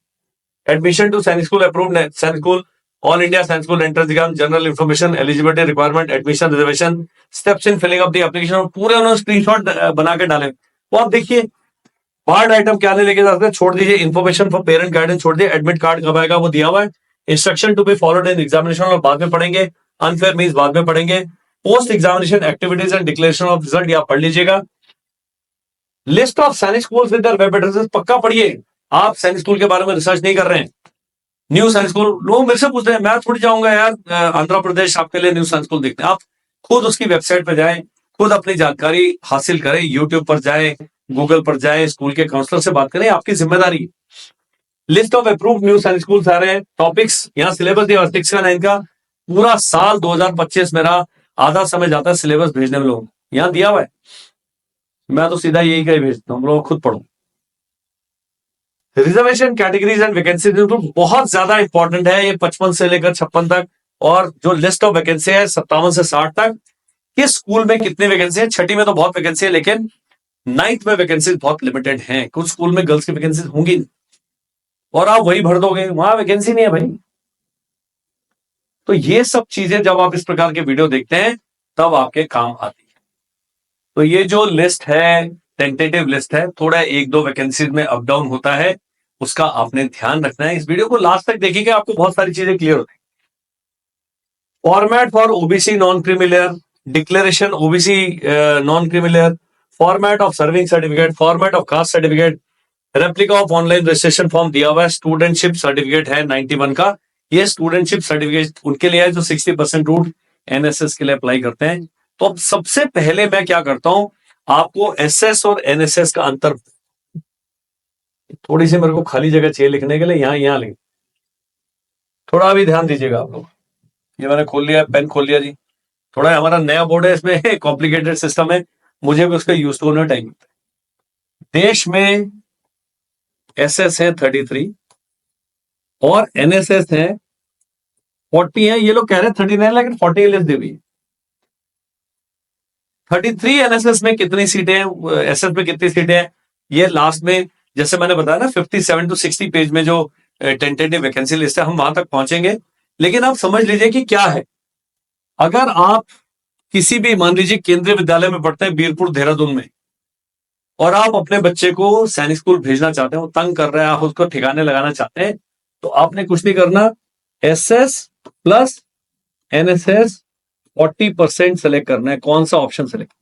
Speaker 1: Admission to Sainik school approved, Sainik school, all India Sainik school entrance exam, general information, eligibility requirement, admission reservation, steps in filling up the application, पूरे उन्होंने स्क्रीनशॉट बना के डाले। वो आप देखिए, पार्ट आइटम क्या नहीं लेके जाते, छोड़ दीजिए। इन्फॉर्मेशन फॉर पेरेंट गाइडेंस छोड़ दिए। एडमिट कार्ड कब आएगा वो दिया हुआ है। Instruction to be followed in examination और बाद में पढ़ेंगे। अनफेयर मींस बाद में पढ़ेंगे। Post examination activities and declaration of result, या पढ़ लीजिएगा। List of Sainik schools with their web addresses, पक्का पढ़िए। आप सैनिक स्कूल के बारे में रिसर्च नहीं कर रहे हैं। न्यू सैनिक स्कूल, लोग मेरे से पूछते हैं, मैं थोड़ी जाऊंगा यार आंध्र प्रदेश आपके लिए न्यू सैनिक स्कूल देखते हैं। आप खुद उसकी वेबसाइट पर जाएं, खुद अपनी जानकारी हासिल करें, यूट्यूब पर जाएं, गूगल पर जाएं, स्कूल के काउंसलर से बात करें, आपकी जिम्मेदारी। लिस्ट ऑफ अप्रूव्ड न्यू सैनिक स्कूल आ रहे हैं। टॉपिक्स, यहाँ सिलेबस दिया 6 का 9 का। पूरा साल 2025 मेरा आधा समय जाता है सिलेबस भेजने में, लोग यहाँ दिया हुआ है। मैं तो सीधा यही कहीं भेजता हूँ, लोग खुद पढ़ो। रिजर्वेशन कैटेगरीज एंड वैकेंसी बहुत ज्यादा इंपॉर्टेंट है ये, 55 से लेकर 56 तक। और जो लिस्ट ऑफ वैकेंसी है 57 से 60 तक, किस स्कूल में कितनी वैकेंसी है। छठी में तो बहुत वैकेंसी है, लेकिन 9th में वैकेंसी बहुत लिमिटेड हैं। कुछ स्कूल में गर्ल्स की वैकेंसी होंगी नहीं, और आप वही भर दोगे, वहां वैकेंसी नहीं है भाई। तो ये सब चीजें जब आप इस प्रकार के वीडियो देखते हैं तब आपके काम आती है। तो ये जो लिस्ट है, टेंटेटिव लिस्ट है, थोड़ा 1-2 वैकेंसीज में अप डाउन होता है, उसका आपने ध्यान रखना है। इस वीडियो को लास्ट तक देखिएगा, आपको बहुत सारी चीजें क्लियर होती है। Format for OBC non creamy layer, declaration OBC non creamy layer, format of serving certificate, format of caste certificate, replica of online registration form दिया हुआ है। स्टूडेंटशिप सर्टिफिकेट है 91 का, ये स्टूडेंटशिप सर्टिफिकेट उनके लिए है जो 60% रूट एनएसएस के लिए अप्लाई करते हैं। तो अब सबसे पहले मैं क्या करता हूं, आपको एसएस और एनएसएस का अंतर, थोड़ी सी मेरे को खाली जगह चाहिए लिखने के लिए, यहां लिख, थोड़ा भी ध्यान दीजिएगा आप लोग। ये मैंने खोल लिया, पेन खोल लिया जी। थोड़ा हमारा नया बोर्ड है, इसमें कॉम्प्लिकेटेड सिस्टम है, मुझे भी उसका यूज होने टाइम। देश में एसएस है 33 और एनएसएस है 40 है। ये लोग कह रहे हैं 39, लेकिन 40 लिस्ट दी हुई है। 33 एनएसएस में कितनी सीटें हैं, एसएस में कितनी सीटें हैं, ये लास्ट में, जैसे मैंने बताया ना 57 to 60 पेज में जो टेंटेटिव वैकेंसी लिस्ट है, हम वहां तक पहुंचेंगे। लेकिन आप समझ लीजिए कि क्या है। अगर आप किसी भी, मान लीजिए केंद्रीय विद्यालय में पढ़ते हैं बीरपुर देहरादून में, और आप अपने बच्चे को सैनिक स्कूल भेजना चाहते हैं, वो तंग कर रहा है, आप उसको ठिकाने लगाना चाहते हैं, तो आपने कुछ नहीं करना, एसएस प्लस एनएसएस 40% सेलेक्ट करना है। कौन सा ऑप्शन सेलेक्ट?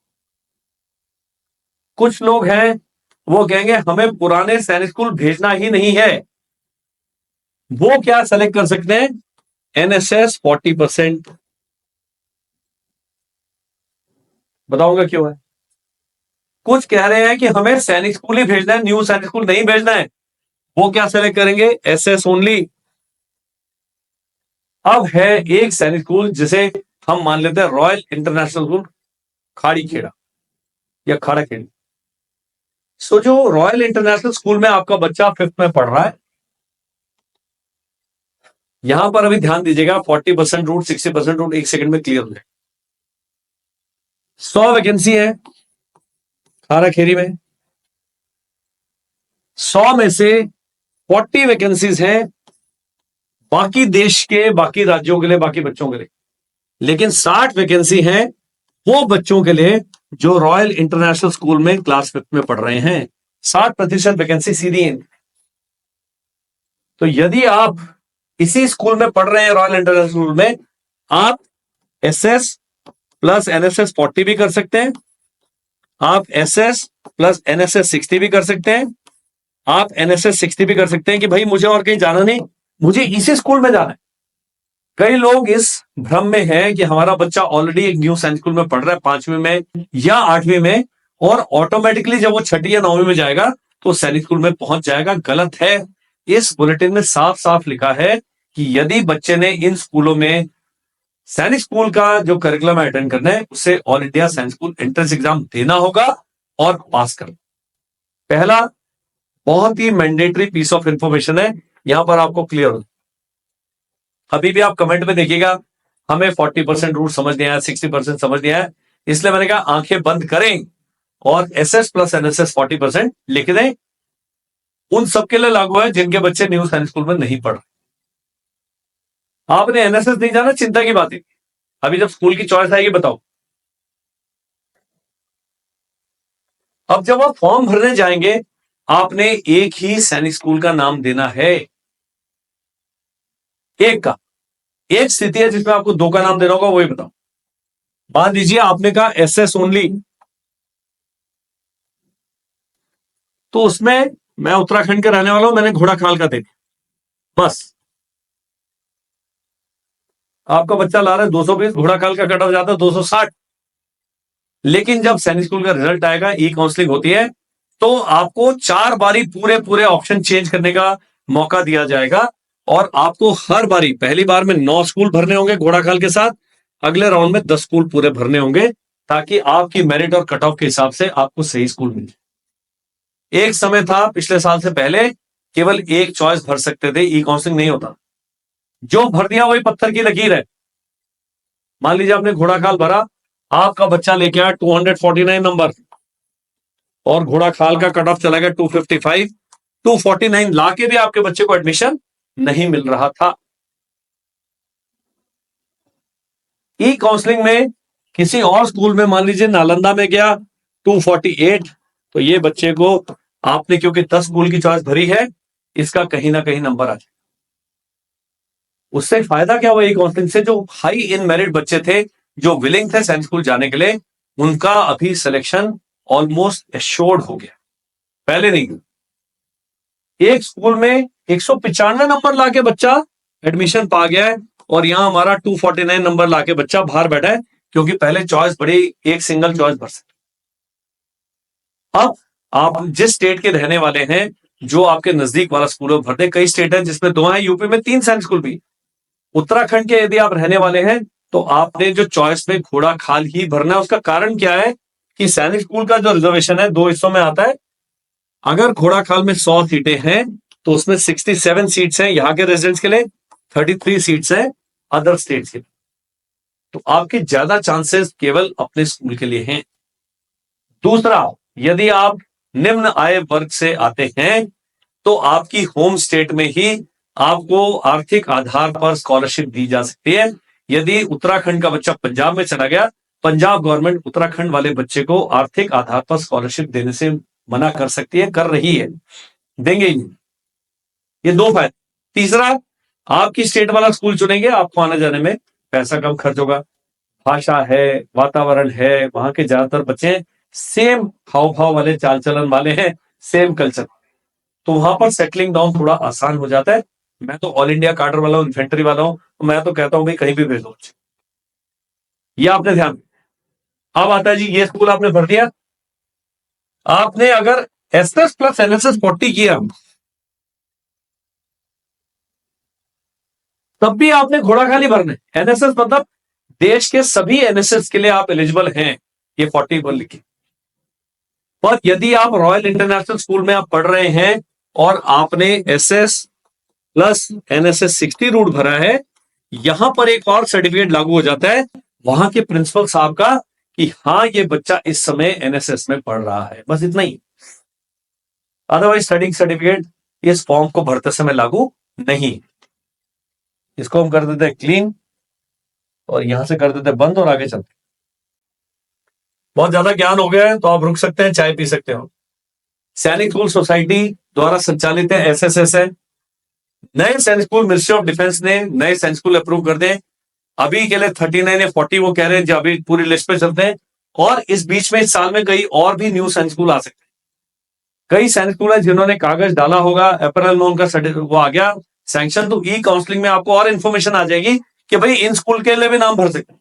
Speaker 1: कुछ लोग हैं वो कहेंगे हमें पुराने सैनिक स्कूल भेजना ही नहीं है, वो क्या सेलेक्ट कर सकते हैं, एनएसएस 40%। बताऊंगा क्यों है। कुछ कह रहे हैं कि हमें सैनिक स्कूल ही भेजना है, न्यू सैनिक स्कूल नहीं भेजना है, वो क्या सेलेक्ट करेंगे, एसएस ओनली। अब है एक सैनिक स्कूल जिसे हम मान लेते हैं रॉयल इंटरनेशनल स्कूल खाड़ी खेड़ा या खाड़ा खेड़ी। सो जो रॉयल इंटरनेशनल स्कूल में आपका बच्चा 5th में पढ़ रहा है, यहां पर अभी ध्यान दीजिएगा, 40% रूट, 60% रूट, 1 सेकंड में क्लियर हो जाए। 100 वैकेंसी है खाड़ा खेड़ी में, 100 में से 40 वैकेंसीज हैं बाकी देश के, बाकी राज्यों के लिए, बाकी बच्चों के लिए। लेकिन 60 वैकेंसी हैं वो बच्चों के लिए जो रॉयल इंटरनेशनल स्कूल में क्लास 5th में पढ़ रहे हैं। 60% वैकेंसी सीधी है। तो यदि आप इसी स्कूल में पढ़ रहे हैं, रॉयल इंटरनेशनल स्कूल में, आप एसएस प्लस एनएसएस 40 भी कर सकते हैं, आप एसएस प्लस एनएसएस 60 भी कर सकते हैं, आप एनएसएस 60 भी कर सकते हैं कि भाई मुझे और कहीं जाना नहीं, मुझे इसी स्कूल में जाना है। कई लोग इस भ्रम में हैं कि हमारा बच्चा ऑलरेडी एक न्यू सैनिक स्कूल में पढ़ रहा है, 5वीं में या 8वीं में, और ऑटोमेटिकली जब वो 6ठी या 9वीं में जाएगा तो सैनिक स्कूल में पहुंच जाएगा। गलत है। इस बुलेटिन में साफ साफ लिखा है कि यदि बच्चे ने इन स्कूलों में सैनिक स्कूल का जो करिकुलम अटेंड करना है, उसे all India Sainik school entrance exam देना होगा और पास करना। पहला बहुत ही मैंडेटरी पीस ऑफ इंफॉर्मेशन है, यहां पर आपको क्लियर हो। अभी भी आप कमेंट में देखिएगा, हमें 40% रूट समझ नहीं आया, 60% समझ नहीं आया, इसलिए मैंने कहा आंखें बंद करें और एसएस प्लस एनएसएस 40% लिख दें। उन सबके लिए लागू है जिनके बच्चे न्यू सैनिक स्कूल में नहीं पढ़ रहे। आपने एनएसएस नहीं जाना, चिंता की बात है। अभी जब स्कूल की चॉइस आएगी बताओ। अब जब आप फॉर्म भरने जाएंगे, आपने एक ही सैनिक स्कूल का नाम देना है, एक का। एक स्थिति है जिसमें आपको दो का नाम देना होगा, वही बताओ। मान लीजिए आपने कहा एसएस ओनली, तो उसमें मैं उत्तराखंड के रहने वाला हूं, मैंने घोड़ाखाल का दे दिया, बस। आपका बच्चा ला रहा है 220, घोड़ाखाल का कट ऑफ जाता है 260। लेकिन जब सैनिक स्कूल का रिजल्ट आएगा, ई काउंसलिंग होती है, तो आपको 4 बारी पूरे पूरे ऑप्शन चेंज करने का मौका दिया जाएगा और आपको हर बारी, पहली बार में 9 स्कूल भरने होंगे घोड़ाखाल के साथ, अगले राउंड में 10 स्कूल पूरे भरने होंगे, ताकि आपकी मेरिट और कट ऑफ के हिसाब से आपको सही स्कूल मिले। एक समय था पिछले साल से पहले, केवल एक चॉइस भर सकते थे, ई काउंसलिंग नहीं होता। जो भर दिया वही पत्थर की लकीर है। मान लीजिए आपने घोड़ाखाल भरा, आपका बच्चा लेके आया 249 नंबर और घोड़ाखाल का कट ऑफ चला गया 255, 249 ला के भी आपके बच्चे को एडमिशन नहीं मिल रहा था। ई काउंसलिंग में किसी और स्कूल में, मान लीजिए नालंदा में गया 248, तो ये बच्चे को आपने क्योंकि 10 स्कूल की चॉइस भरी है, इसका कहीं ना कहीं नंबर आ जाए। उससे फायदा क्या हुआ ई काउंसलिंग से? जो हाई इन मेरिट बच्चे थे, जो विलिंग थे सैनिक स्कूल जाने के लिए, उनका अभी सिलेक्शन ऑलमोस्ट एश्योर्ड हो गया, पहले नहीं। एक स्कूल में 195 नंबर लाके बच्चा एडमिशन पा गया है और यहां हमारा 249 नंबर लाके बच्चा बाहर बैठा है, क्योंकि पहले चॉइस बड़ी, एक सिंगल चॉइस भर सकते। अब आप जिस स्टेट के रहने वाले हैं, जो आपके नजदीक वाला स्कूल भर दे। कई स्टेट है जिसमें 2 हैं, यूपी में 3 सैनिक स्कूल भी। उत्तराखंड के यदि आप रहने वाले हैं, तो आपने जो चॉइस में घोड़ाखाल ही भरना है। उसका कारण क्या है कि सैनिक स्कूल का जो रिजर्वेशन है 2 हिस्सों में आता है। अगर घोड़ाखाल में 100 सीटें हैं, तो उसमें 67 सीट्स हैं यहां के रेजिडेंट्स के लिए, 33 सीट्स हैं अदर स्टेट्स के लिए। तो आपके ज्यादा चांसेस केवल अपने स्कूल के लिए हैं। दूसरा, यदि आप निम्न आय वर्ग से आते हैं, तो आपकी होम स्टेट में ही आपको आर्थिक आधार पर स्कॉलरशिप दी जा सकती है। यदि उत्तराखंड का बच्चा पंजाब में चला गया, पंजाब गवर्नमेंट उत्तराखंड वाले बच्चे को आर्थिक आधार पर स्कॉलरशिप देने से मना कर सकती है, कर रही है, देंगे ही नहीं। ये 2 फायदे। तीसरा, आपकी स्टेट वाला स्कूल चुनेंगे, आपको आने जाने में पैसा कम खर्च होगा। भाषा है, वातावरण है, वहां के ज्यादातर बच्चे सेम हाव भाव वाले, चाल चलन वाले हैं, सेम कल्चर, तो वहां पर सेटलिंग डाउन थोड़ा आसान हो जाता है। मैं तो ऑल इंडिया कार्डर वाला हूं, इन्फेंट्री वाला हूं, तो मैं तो कहता हूं भाई कहीं भी भेज दो। ये आपने ध्यान। अब आता है जी, ये स्कूल आपने भर दिया। आपने अगर एसएस प्लस एनएसएस 40 किया, तब भी आपने घोड़ाखाल ही भरना है। एनएसएस मतलब देश के सभी एनएसएस के लिए आप एलिजिबल हैं, ये 40 पर लिखी। पर यदि आप रॉयल इंटरनेशनल स्कूल में आप पढ़ रहे हैं और आपने एसएस प्लस एनएसएस 60 रूट भरा है, यहां पर एक और सर्टिफिकेट लागू हो जाता है वहां के प्रिंसिपल साहब का, कि हां ये बच्चा इस समय एनएसएस में पढ़ रहा है, बस इतना ही। अदरवाइज स्टडिंग सर्टिफिकेट इस फॉर्म को भरते समय लागू नहीं। इसको हम कर देते हैं क्लीन और यहां से कर देते हैं बंद और आगे चलते। बहुत ज्यादा ज्ञान हो गया है तो आप रुक सकते हैं, चाय पी सकते हो। सैनिक स्कूल सोसाइटी द्वारा संचालित है, एसएसएस है। नए सैनिक स्कूल मिनिस्ट्री ऑफ डिफेंस ने नए सैनिक स्कूल अप्रूव कर दें। अभी के लिए 39 या 40 वो कह रहे हैं, जो अभी पूरी लिस्ट पे चलते हैं। और इस बीच में, इस साल में कई और भी न्यू सैनिक स्कूल आ सकते हैं। कई सैनिक स्कूल है जिन्होंने कागज डाला होगा, अप्रैल में उनका वो आ गया सैंक्शन, तो ई काउंसलिंग में आपको और इन्फॉर्मेशन आ जाएगी कि भाई इन स्कूल के लिए भी नाम भर सकते हैं।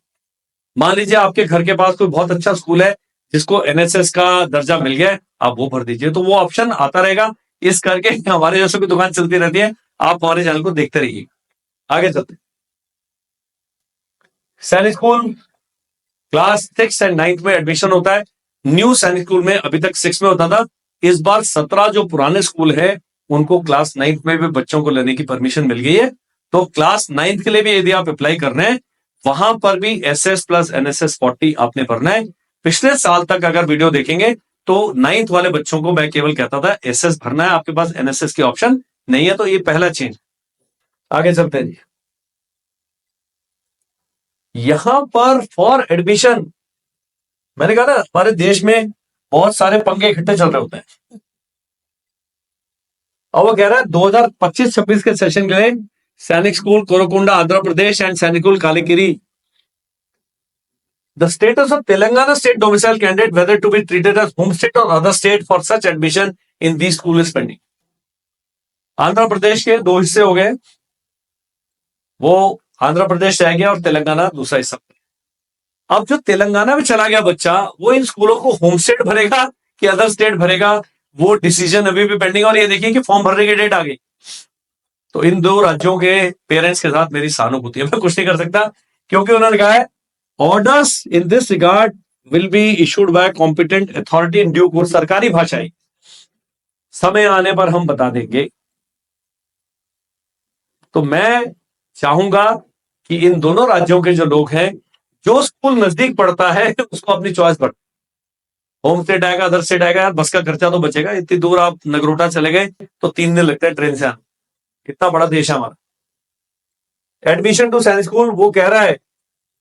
Speaker 1: मान लीजिए आपके घर के पास कोई बहुत अच्छा स्कूल है जिसको एनएसएस का दर्जा मिल गया है, आप वो भर दीजिए, तो वो ऑप्शन आता रहेगा। इस करके हमारे जैसे की दुकान चलती रहती है, आप हमारे चैनल को देखते रहिए। आगे चलते। सैनिक स्कूल क्लास 6 एंड 9 में एडमिशन होता है। न्यू सैनिक स्कूल में अभी तक 6 में होता था, इस बार 17 जो पुराने स्कूल है उनको क्लास 9 में भी बच्चों को लेने की परमिशन मिल गई है। तो क्लास 9 के लिए भी यदि आप अप्लाई कर रहे हैं, वहां पर भी SS प्लस NSS 40 आपने भरना है। पिछले साल तक अगर वीडियो देखेंगे तो 9th वाले बच्चों को मैं केवल कहता था SS भरना है, आपके पास NSS की ऑप्शन नहीं है। तो ये पहला चेंज। आगे चलते हैं। यहां पर फॉर एडमिशन, मैंने कहा ना हमारे देश में बहुत सारे पंगे इकट्ठे चल रहे होते हैं। और वो कह रहा है 2025-26 के सेशन के लिए Sainik school Korukonda Andhra Pradesh and Sainik school Kalikiri, the status of Telangana state domicile candidate whether to be treated as home state और other state for such admission in the school is pending. Andhra Pradesh के 2 हिस्से हो गए, वो आंध्र प्रदेश रह गया और तेलंगाना दूसरा हिस्सा। अब जो तेलंगाना में चला गया बच्चा, वो इन स्कूलों को होम स्टेट भरेगा कि अदर स्टेट भरेगा, वो डिसीजन अभी भी पेंडिंग। और ये देखिए कि फॉर्म भरने की डेट आ गई। तो इन 2 राज्यों के पेरेंट्स के साथ मेरी सहानुभूति है, मैं कुछ नहीं कर सकता, क्योंकि उन्होंने कहा है orders in this regard will be issued by competent authority in due course. सरकारी भाषाई समय आने पर हम बता देंगे। तो मैं चाहूंगा कि इन दोनों राज्यों के जो लोग हैं, जो स्कूल नजदीक पड़ता है उसको अपनी चॉइस पर, होम स्टेट आएगा अदर स्टेट आएगा, यार बस का खर्चा तो बचेगा। इतनी दूर आप नगरोटा चले गए तो 3 दिन लगता है ट्रेन से आना, कितना बड़ा देश है हमारा। एडमिशन टू सैनिक स्कूल वो कह रहा है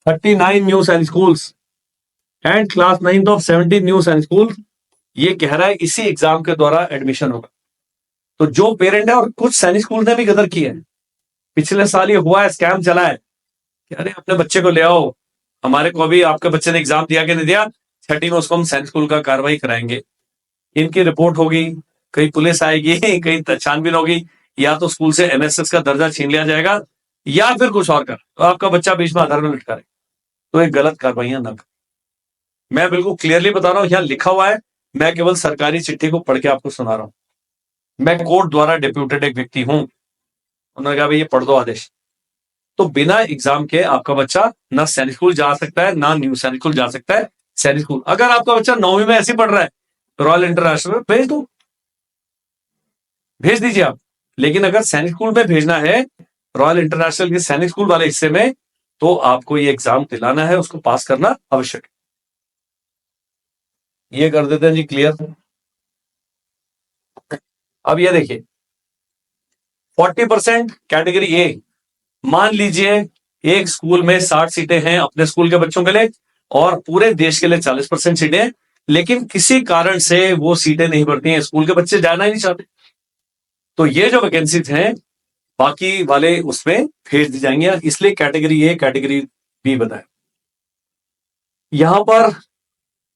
Speaker 1: 39 न्यू सैनिक schools and class 9th of 17 new सैनिक स्कूल, ये कह रहा है इसी एग्जाम के द्वारा एडमिशन होगा। तो जो पेरेंट है, और कुछ सैनिक स्कूल ने भी गदर की है, पिछले साल ये हुआ है, स्कैम चला है कि अरे अपने बच्चे को ले आओ, हमारे को अभी आपके बच्चे ने एग्जाम दिया कि नहीं दिया, 30 में उसको हम सैनिक स्कूल का कार्रवाई कराएंगे। इनकी रिपोर्ट होगी, कहीं पुलिस आएगी, कहीं छानबीन होगी, या तो स्कूल से MSS का दर्जा छीन लिया जाएगा या फिर कुछ और कर, तो आपका बच्चा बीच में आधार में लटका रहे। तो एक गलत कार्रवाइयां ना कर। मैं बिल्कुल क्लियरली बता रहा हूं, यहां लिखा हुआ है, मैं केवल सरकारी चिट्ठी को पढ़ के आपको सुना रहा हूं। मैं कोर्ट द्वारा डिप्यूटेड एक व्यक्ति हूं, उन्होंने कहा भाई ये पढ़ दो आदेश। तो बिना एग्जाम के आपका बच्चा ना सैनिक स्कूल जा सकता है, ना न्यू सैनिक स्कूल जा सकता है। सैनिक स्कूल अगर आपका बच्चा 9वीं में ऐसे पढ़ रहा है, रॉयल इंटरनेशनल में भेज दो, भेज दीजिए आप। लेकिन अगर सैनिक स्कूल में भेजना है, रॉयल इंटरनेशनल के सैनिक स्कूल वाले हिस्से में, तो आपको ये एग्जाम दिलाना है, उसको पास करना आवश्यक है। ये कर देते हैं जी क्लियर। अब ये देखिए 40% कैटेगरी ए, मान लीजिए एक स्कूल में 60 सीटें हैं अपने स्कूल के बच्चों के लिए और पूरे देश के लिए 40% सीटें हैं, लेकिन किसी कारण से वो सीटें नहीं भरती हैं, स्कूल के बच्चे जाना ही नहीं चाहते। तो ये जो वैकेंसीज हैं बाकी वाले उसमें भेज दी जाएंगी, इसलिए कैटेगरी ए कैटेगरी बी बताएं। यहां पर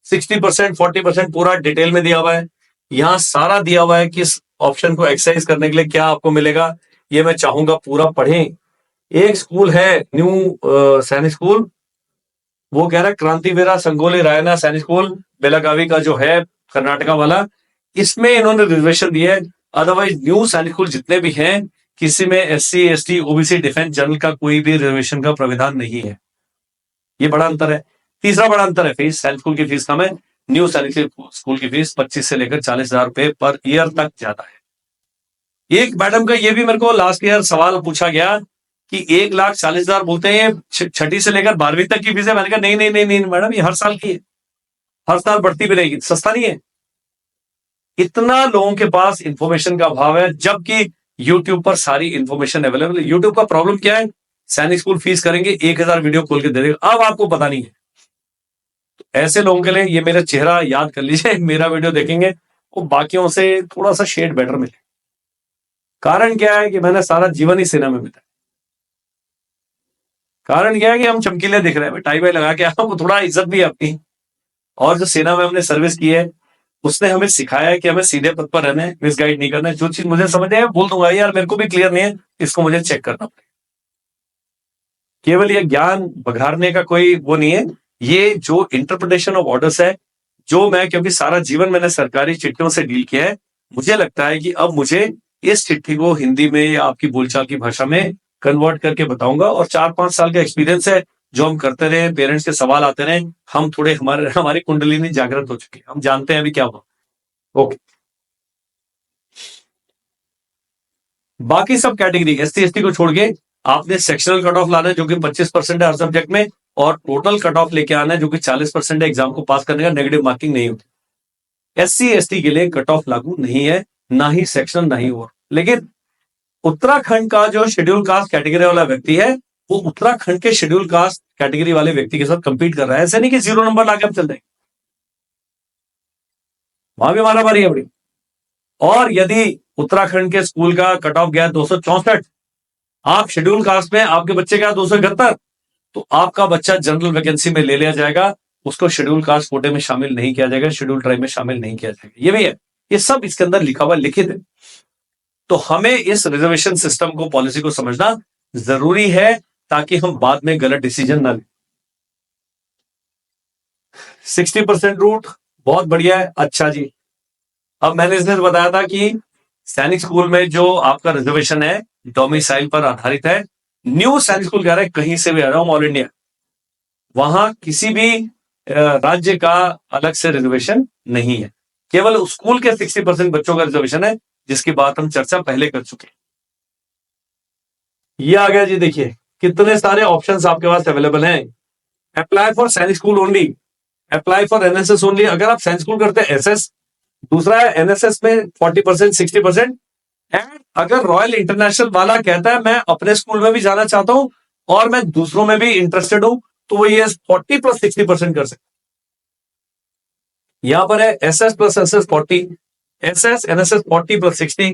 Speaker 1: 60% 40% पूरा डिटेल में दिया हुआ है, यहां सारा दिया हुआ है कि इस ऑप्शन को एक्सरसाइज करने के लिए क्या आपको मिलेगा। ये मैं चाहूंगा पूरा पढ़ें। एक स्कूल है न्यू सैनिक स्कूल, वो कह रहा है क्रांतिवीरा संगोली रायना सैनिक स्कूल बेलागावी का जो है कर्नाटका वाला, इसमें इन्होंने रिजर्वेशन दिया है। अदरवाइज न्यू सैनिक स्कूल जितने भी हैं, किसी में SC ST OBC defence general का कोई भी रिजर्वेशन का प्राविधान नहीं है। ये बड़ा अंतर है। तीसरा बड़ा अंतर है फीस, सैनिक स्कूल की फीस कम है, न्यू सैनिक स्कूल की फीस 25 से लेकर 40,000 रुपए पर ईयर तक ज्यादा है। एक मैडम का ये भी मेरे को लास्ट ईयर सवाल पूछा गया कि 1,40,000 बोलते हैं 6ठी से लेकर 12वीं तक की फीस है। मैंने कहा नहीं नहीं नहीं नहीं मैडम, ये हर साल की है, हर साल बढ़ती भी रहेगी, सस्ता नहीं है। इतना लोगों के पास इंफॉर्मेशन का अभाव है, जबकि यूट्यूब पर सारी इंफॉर्मेशन अवेलेबल है। यूट्यूब का प्रॉब्लम क्या है, सैनिक स्कूल फीस करेंगे 1,000 वीडियो खोल के दे देगा, अब आपको पता नहीं है। तो ऐसे लोगों के लिए ये मेरा चेहरा याद कर लीजिए, मेरा वीडियो देखेंगे वो बाकियों से थोड़ा सा शेड बेटर मिले। कारण क्या है कि मैंने सारा जीवन ही सेना में बिताया। कारण क्या है कि हम चमकीले दिख रहे हैं, टाई वाई लगा के आपको थोड़ा इज्जत भी है अपनी। और जो सेना में हमने सर्विस की है, उसने हमें सिखाया है कि हमें सीधे पद पर रहना है, मिसगाइड नहीं करना है। जो चीज मुझे समझ आए बोल दूंगा, यार मेरे को भी क्लियर नहीं है, इसको मुझे चेक करना पड़ेगा। केवल ये ज्ञान बघारने का कोई वो नहीं है, ये जो इंटरप्रिटेशन ऑफ ऑर्डर्स है, जो मैं क्योंकि सारा जीवन मैंने सरकारी चिट्ठियों से डील किया है, मुझे लगता है कि अब मुझे इस चिट्ठी को हिंदी में या आपकी बोलचाल की भाषा में कन्वर्ट करके बताऊंगा। और 4-5 साल का एक्सपीरियंस है, जो हम करते रहे, पेरेंट्स के सवाल आते रहे, हम थोड़े हमारी कुंडलिनी जागृत हो चुकी है, हम जानते हैं अभी क्या हुआ। ओके, बाकी सब कैटेगरी SC ST को छोड़ के आपने सेक्शनल कट ऑफ लाना है जो कि 25% है हर सब्जेक्ट में, और टोटल कट ऑफ लेके आना है जो कि 40% है एग्जाम को पास करने का, नेगेटिव मार्किंग नहीं होती। SC ST के लिए कट ऑफ लागू नहीं है, ना ही सेक्शनल ना ही और। लेकिन उत्तराखंड का जो शेड्यूल कास्ट कैटेगरी वाला व्यक्ति है, वो उत्तराखंड के शेड्यूल कास्ट कैटेगरी वाले व्यक्ति के साथ कंपीट कर रहा है। ऐसे नहीं कि 0 नंबर लाके हम चल जाएंगे, वहां भी मारामारी है बड़ी। और यदि उत्तराखंड के स्कूल का कट ऑफ गया 264, आप शेड्यूल कास्ट में आपके बच्चे का 271, तो आपका बच्चा जनरल वैकेंसी में ले लिया जाएगा, उसको शेड्यूल कास्ट कोटे में शामिल नहीं किया जाएगा, शेड्यूल ट्राइब में शामिल नहीं किया जाएगा। ये भी है, ये सब इसके अंदर लिखा हुआ लिखित है। तो हमें इस रिजर्वेशन सिस्टम को, पॉलिसी को समझना जरूरी है, ताकि हम बाद में गलत डिसीजन ना लें। 60% रूट बहुत बढ़िया है। अच्छा जी, अब मैंने इसने बताया था कि सैनिक स्कूल में जो आपका रिजर्वेशन है डोमिसाइल पर आधारित है। न्यू सैनिक स्कूल कह रहा है कहीं से भी आ रहा हूं, ऑल इंडिया, वहां किसी भी राज्य का अलग से रिजर्वेशन नहीं है, केवल स्कूल के 60% बच्चों का रिजर्वेशन है, जिसकी बात हम चर्चा पहले कर चुके हैं। ये आ गया जी, देखिए कितने सारे ऑप्शंस आपके पास अवेलेबल हैं। अप्लाई फॉर सैनिक school only, apply for NSS only. अगर आप सैनिक स्कूल करते हैं SS, दूसरा है NSS में 40% 60%। एंड अगर रॉयल इंटरनेशनल वाला कहता है मैं अपने स्कूल में भी जाना चाहता हूं और मैं दूसरों में भी इंटरेस्टेड हूं, तो वो ये 40 + 60% कर सकते। यहां पर है SS + SS 40, SS NSS 40 + 60,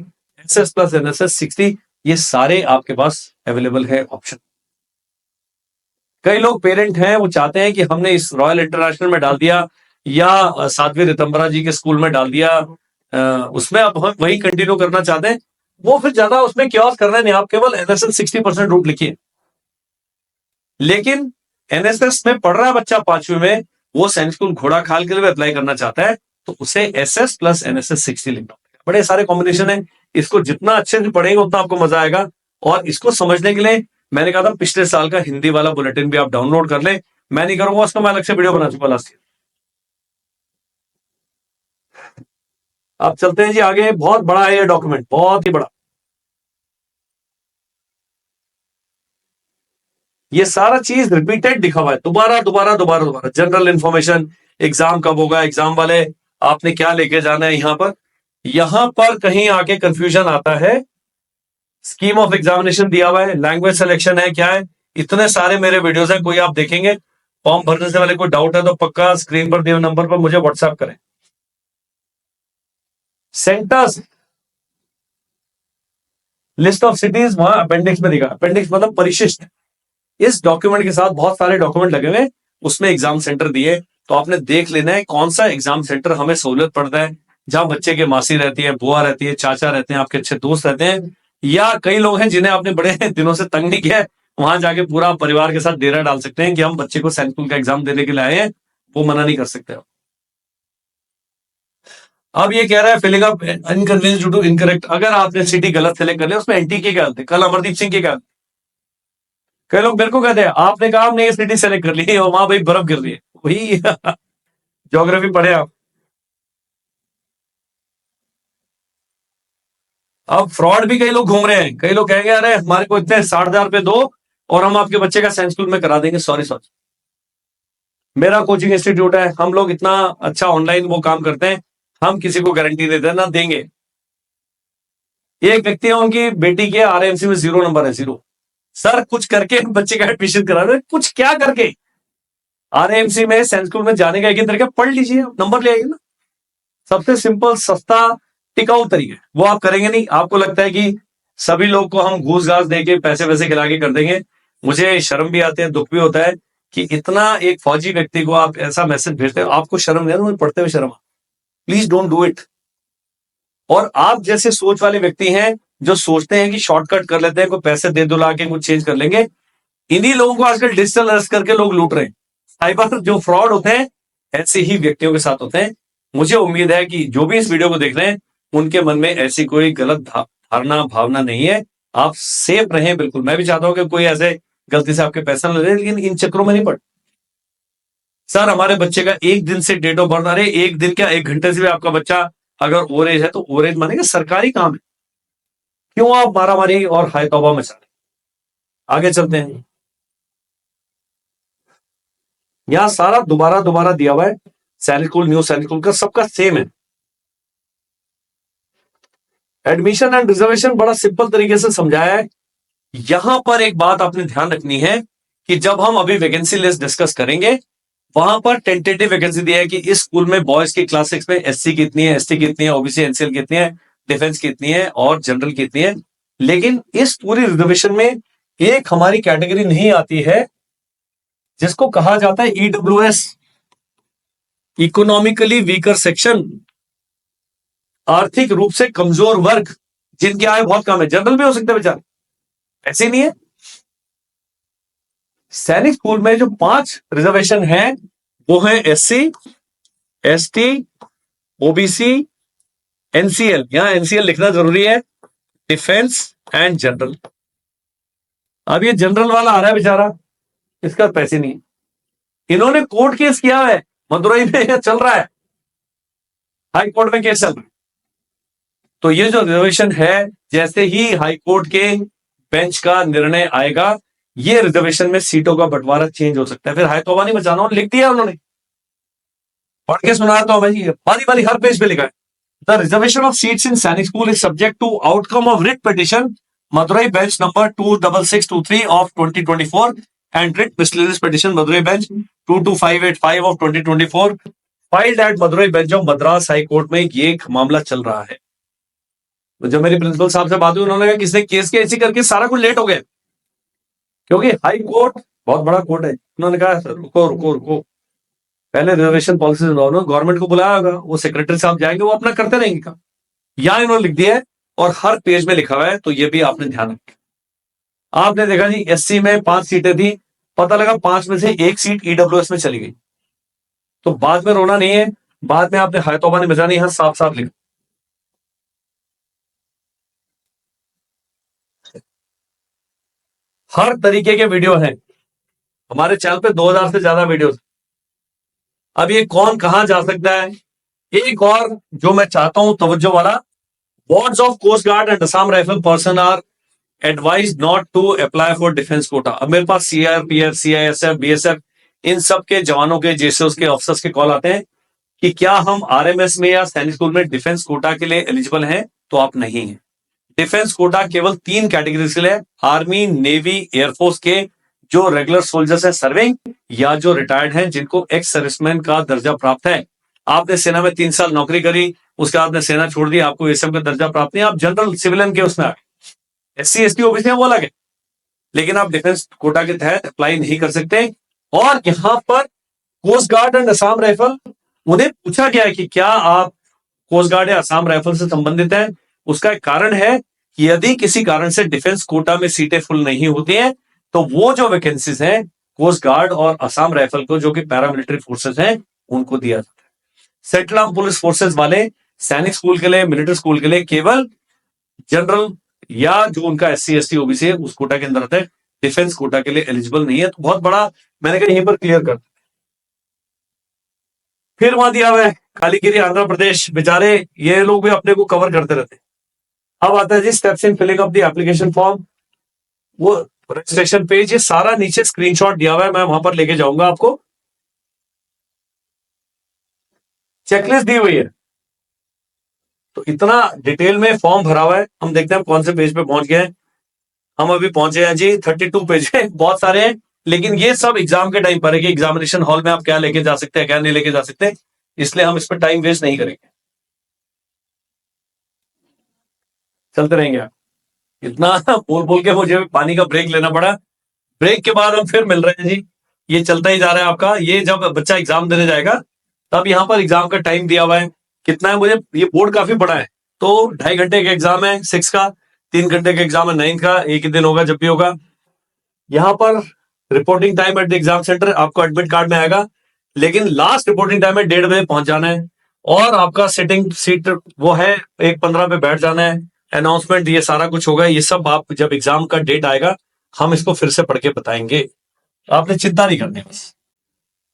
Speaker 1: SS + NSS 60, ये सारे आपके पास अवेलेबल है ऑप्शन। कई लोग पेरेंट हैं, वो चाहते हैं कि हमने इस रॉयल इंटरनेशनल में डाल दिया या साध्वी रितंबरा जी के स्कूल में डाल दिया, उसमें अब हम वही कंटिन्यू करना चाहते हैं, वो फिर ज्यादा उसमें क्योस करना नहीं, आप केवल NSS 60% रूट लिखिए। लेकिन NSS में पढ़ रहा है बच्चा 5वीं में, वो सैनिक स्कूल घोड़ा खाल के लिए अप्लाई करना चाहता है, तो उसे SS + NSS 60 लिखना पड़ेगा। बड़े सारे कॉम्बिनेशन है, इसको जितना अच्छे से पढ़ेंगे उतना आपको मजा आएगा। और इसको समझने के लिए मैंने कहा था पिछले साल का हिंदी वाला बुलेटिन भी आप डाउनलोड कर ले, मैं नहीं करूंगा उसका, मैं अलग से वीडियो बना चुका लास्ट ईयर। अब चलते हैं जी आगे, बहुत बड़ा है ये डॉक्यूमेंट, बहुत ही बड़ा। ये सारा चीज रिपीटेड लिखा हुआ है, दोबारा दोबारा दोबारा दोबारा। जनरल इंफॉर्मेशन, एग्जाम कब होगा, एग्जाम वाले आपने क्या लेके जाना है। यहां पर कहीं आके कंफ्यूजन आता है। स्कीम ऑफ एग्जामिनेशन दिया हुआ है, लैंग्वेज सिलेक्शन है, क्या है, इतने सारे मेरे वीडियोस हैं, कोई आप देखेंगे। फॉर्म भरने से पहले कोई डाउट है तो पक्का स्क्रीन पर दिए नंबर पर मुझे व्हाट्सएप करें। सेंटर्स, लिस्ट ऑफ सिटीज वहां अपेंडिक्स में दिखा, अपेंडिक्स मतलब परिशिष्ट। इस डॉक्यूमेंट के साथ बहुत सारे डॉक्यूमेंट लगे हुए, उसमें एग्जाम सेंटर दिए, तो आपने देख लेना है कौन सा एग्जाम सेंटर हमें सहूलियत पड़ता है, जहां बच्चे के मासी रहती है, बुआ रहती है, चाचा रहते हैं, आपके अच्छे दोस्त रहते हैं, या कई लोग हैं जिन्हें आपने बड़े दिनों से तंग नहीं किया है, वहां जाके पूरा परिवार के साथ डेरा डाल सकते हैं कि हम बच्चे को सैनिक स्कूल का एग्जाम देने के लिए आए हैं, वो मना नहीं कर सकते। अब ये कह रहा है filling up inconvenience due to incorrect. अगर आपने सिटी गलत सेलेक्ट कर लिया, उसमें NT के क्या, कल अमरदीप सिंह के क्या। कई लोग मेरे को कहते हैं आपने कहा हमने ये सिटी सेलेक्ट कर ली और वहां भाई बर्फ गिर रही है, वही ज्योग्राफी पढ़े आप। अब फ्रॉड भी कई लोग घूम रहे हैं, कई लोग कहेंगे अरे हमारे को इतने 60,000 रुपए दो और हम आपके बच्चे का साइंस स्कूल में करा देंगे। सॉरी सॉरी, मेरा कोचिंग इंस्टीट्यूट है, हम लोग इतना अच्छा ऑनलाइन वो काम करते हैं, हम किसी को गारंटी देते हैं ना देंगे। एक व्यक्ति है, उनकी बेटी के RMC में 0 नंबर है, 0। सर कुछ करके बच्चे का एडमिशन करा रहे, कुछ क्या करके। RMC में साइंस स्कूल में जाने का एक ही तरीका, पढ़ लीजिए, नंबर ले आइए ना। सबसे सिंपल, सस्ता, टिकाऊ तरीका, वो आप करेंगे नहीं। आपको लगता है कि सभी लोग को हम घूस घास देके पैसे वैसे खिला के कर देंगे। मुझे शर्म भी आते हैं, दुख भी होता है कि इतना एक फौजी व्यक्ति को आप ऐसा मैसेज भेजते हो, आपको शर्म नहीं, मुझे पढ़ते हुए शर्म। Please don't do it. और आप जैसे सोच वाले व्यक्ति हैं जो सोचते हैं कि शॉर्टकट कर लेते हैं, कोई पैसे दे दुला के कुछ चेंज कर लेंगे, इन्हीं लोगों को आजकल डिजिटल अरेस्ट करके लोग लूट रहे हैं। साइबर जो फ्रॉड होते हैं ऐसे ही व्यक्तियों के साथ होते हैं। मुझे उम्मीद है कि जो भी इस वीडियो को देख रहे हैं उनके मन में ऐसी कोई गलत धारणा भावना नहीं है। आप सेफ रहें बिल्कुल। मैं भी चाहता हूं कि कोई ऐसे गलती से आपके पैसा न ले, लेकिन इन चक्रों में नहीं पड़। सर हमारे बच्चे का एक दिन से डेट ऑफ बर्थ, अरे एक दिन क्या, एक घंटे से भी आपका बच्चा अगर ओवरेज है तो ओवरेज मानेगा, सरकारी काम है। क्यों आप मारामारी और हाय तौबा मचा रहे? आगे चलते हैं। यहां सारा दोबारा दोबारा दिया हुआ है, सैनिक स्कूल, न्यू सैनिक स्कूल का सबका सेम है। एडमिशन एंड रिजर्वेशन बड़ा सिंपल तरीके से समझाया है। यहां पर एक बात आपने ध्यान रखनी है कि जब हम अभी वैकेंसी लिस्ट डिस्कस करेंगे, वहां पर टेंटेटिव वैकेंसी दिया है कि इस स्कूल में बॉयज की क्लास 6 में एससी कितनी है, एसटी कितनी है, ओबीसी एनसीएल कितनी है, डिफेंस कितनी है और जनरल कितनी है। लेकिन इस पूरी रिजर्वेशन में एक हमारी कैटेगरी नहीं आती है जिसको कहा जाता है ईडब्ल्यूएस, इकोनॉमिकली वीकर सेक्शन, आर्थिक रूप से कमजोर वर्ग, जिनकी आय बहुत कम है। जनरल भी हो सकते हैं बेचारे, ऐसे नहीं है। सैनिक स्कूल में जो 5 रिजर्वेशन है वो है एससी, एसटी, ओबीसी, एनसीएल, यहां एनसीएल लिखना जरूरी है, डिफेंस एंड जनरल। अब ये जनरल वाला आ रहा है बेचारा, इसका पैसे नहीं है। इन्होंने कोर्ट केस किया है, मदुरई में चल रहा है, हाई कोर्ट में केस चल रहा है। तो ये जो रिजर्वेशन है, जैसे ही हाई कोर्ट के बेंच का निर्णय आएगा, ये रिजर्वेशन में सीटों का बंटवारा चेंज हो सकता है। फिर हाई तौबा नहीं बचाना, लिख दिया उन्होंने, पढ़ के सुनाया तो भाई, बारी बारी हर पेज पे लिखा है। The reservation of seats in Sainik school is subject to outcome of writ petition Madurai bench number 26623 of 2024 and writ miscellaneous petition Madurai bench 22585 of 2024 filed at Madurai bench of Madras high court में ये मामला चल रहा है। तो जब मेरी प्रिंसिपल साहब से बात हुई, उन्होंने कहा किसने केस किया, ऐसी करके सारा कुछ लेट हो गया, क्योंकि हाई कोर्ट बहुत बड़ा कोर्ट है। उन्होंने कहा रुको रुको रुको, पहले रिजर्वेशन पॉलिसी गवर्नमेंट को बुलाया होगा, वो सेक्रेटरी साहब जाएंगे, वो अपना करते रहेंगे काम। यहां इन्होंने लिख दिया है और हर पेज में लिखा हुआ है, तो ये भी आपने ध्यान रखा। आपने देखा जी एससी में 5 सीटें थी, पता लगा 5 में से 1 सीट ईडब्ल्यूएस में चली गई। तो बाद में रोना नहीं है, बाद में आपने हाय तौबा नहीं बजानी, यहां साफ साफ लिखा। हर तरीके के वीडियो हैं हमारे चैनल पे, 2000 से ज्यादा वीडियो। अब ये कौन कहां जा सकता है, एक और जो मैं चाहता हूं तवज्जो वाला, wards of coast guard and Assam rifle person are advise not to apply for defence quota. अब मेरे पास सीआरपीएफ, सीआईएसएफ, बीएसएफ, इन सब के जवानों के, जैसे उसके ऑफिसर्स के कॉल आते हैं कि क्या हम आरएमएस में या सैनिक स्कूल में डिफेंस कोटा के लिए एलिजिबल हैं, तो आप नहीं है। डिफेंस कोटा केवल 3 कैटेगरी के लिए, आर्मी, नेवी, एयरफोर्स के जो रेगुलर सोल्जर्स हैं सर्विंग, या जो रिटायर्ड हैं जिनको एक्स सर्विसमैन का दर्जा प्राप्त है। आपने सेना में 3 साल नौकरी करी, उसके बाद आपने सेना छोड़ दी, आपको एसएम का दर्जा प्राप्त नहीं, आप जनरल सिविलियन के उसमें आ गए। एससी एसटी ओबीसी वो अलग है, लेकिन आप डिफेंस कोटा के तहत अप्लाई नहीं कर सकते। और यहां पर coast guard and Assam rifle, उन्हें पूछा गया कि क्या आप कोस्ट गार्ड या असम राइफल से संबंधित हैं। उसका एक कारण है कि यदि किसी कारण से डिफेंस कोटा में सीटें फुल नहीं होती हैं, तो वो जो वैकेंसीज हैं कोस्ट गार्ड और असम राइफल को, जो कि पैरामिलिट्री फोर्सेस हैं, उनको दिया जाता है। सेंट्रल आर्म पुलिस फोर्सेस वाले सैनिक स्कूल के लिए, मिलिट्री स्कूल के लिए केवल जनरल या जो उनका एससी एसटी ओबीसी है उस कोटा के अंदर आता है, डिफेंस कोटा के लिए एलिजिबल नहीं है। तो बहुत बड़ा, मैंने कहा यहीं पर क्लियर कर। फिर वहां दिया हुआ है कालीगिरी आंध्र प्रदेश, बेचारे ये लोग भी अपने को कवर करते रहते हैं। अब आता है जी steps in filling up the application form, वो रजिस्ट्रेशन पेज, ये सारा नीचे स्क्रीनशॉट दिया हुआ है, मैं वहां पर लेके जाऊंगा आपको। चेकलिस्ट दी हुई है, तो इतना डिटेल में फॉर्म भरा हुआ है। हम देखते हैं हम कौन से पेज पे पहुंच गए हैं। हम अभी पहुंचे हैं जी 32 पेज है, बहुत सारे हैं, लेकिन ये सब एग्जाम के टाइम पर है कि एग्जामिनेशन हॉल में आप क्या लेके जा सकते हैं, क्या नहीं लेके जा सकते, इसलिए हम इस पर टाइम वेस्ट नहीं करेंगे, चलते रहेंगे। आप इतना बोल बोल के मुझे पानी का ब्रेक लेना पड़ा। ब्रेक के बाद हम फिर मिल रहे हैं जी, ये चलता ही जा रहा है आपका। ये जब बच्चा एग्जाम देने जाएगा तब यहाँ पर एग्जाम का टाइम दिया हुआ है कितना है, मुझे ये बोर्ड काफी बड़ा है, तो 2.5 घंटे का एग्जाम है 6 का, 3 घंटे का एग्जाम है 9 का, एक ही दिन होगा जब भी होगा। यहाँ पर reporting time at the exam centre आपको एडमिट कार्ड में आएगा, लेकिन लास्ट रिपोर्टिंग टाइम है 1:30 बजे पहुंच जाना है। और आपका सिटिंग सीट वो है 1:15 पे बैठ जाना है, अनाउंसमेंट, ये सारा कुछ होगा। ये सब आप जब एग्जाम का डेट आएगा हम इसको फिर से पढ़ के बताएंगे। आपने चिंता नहीं करनी। बस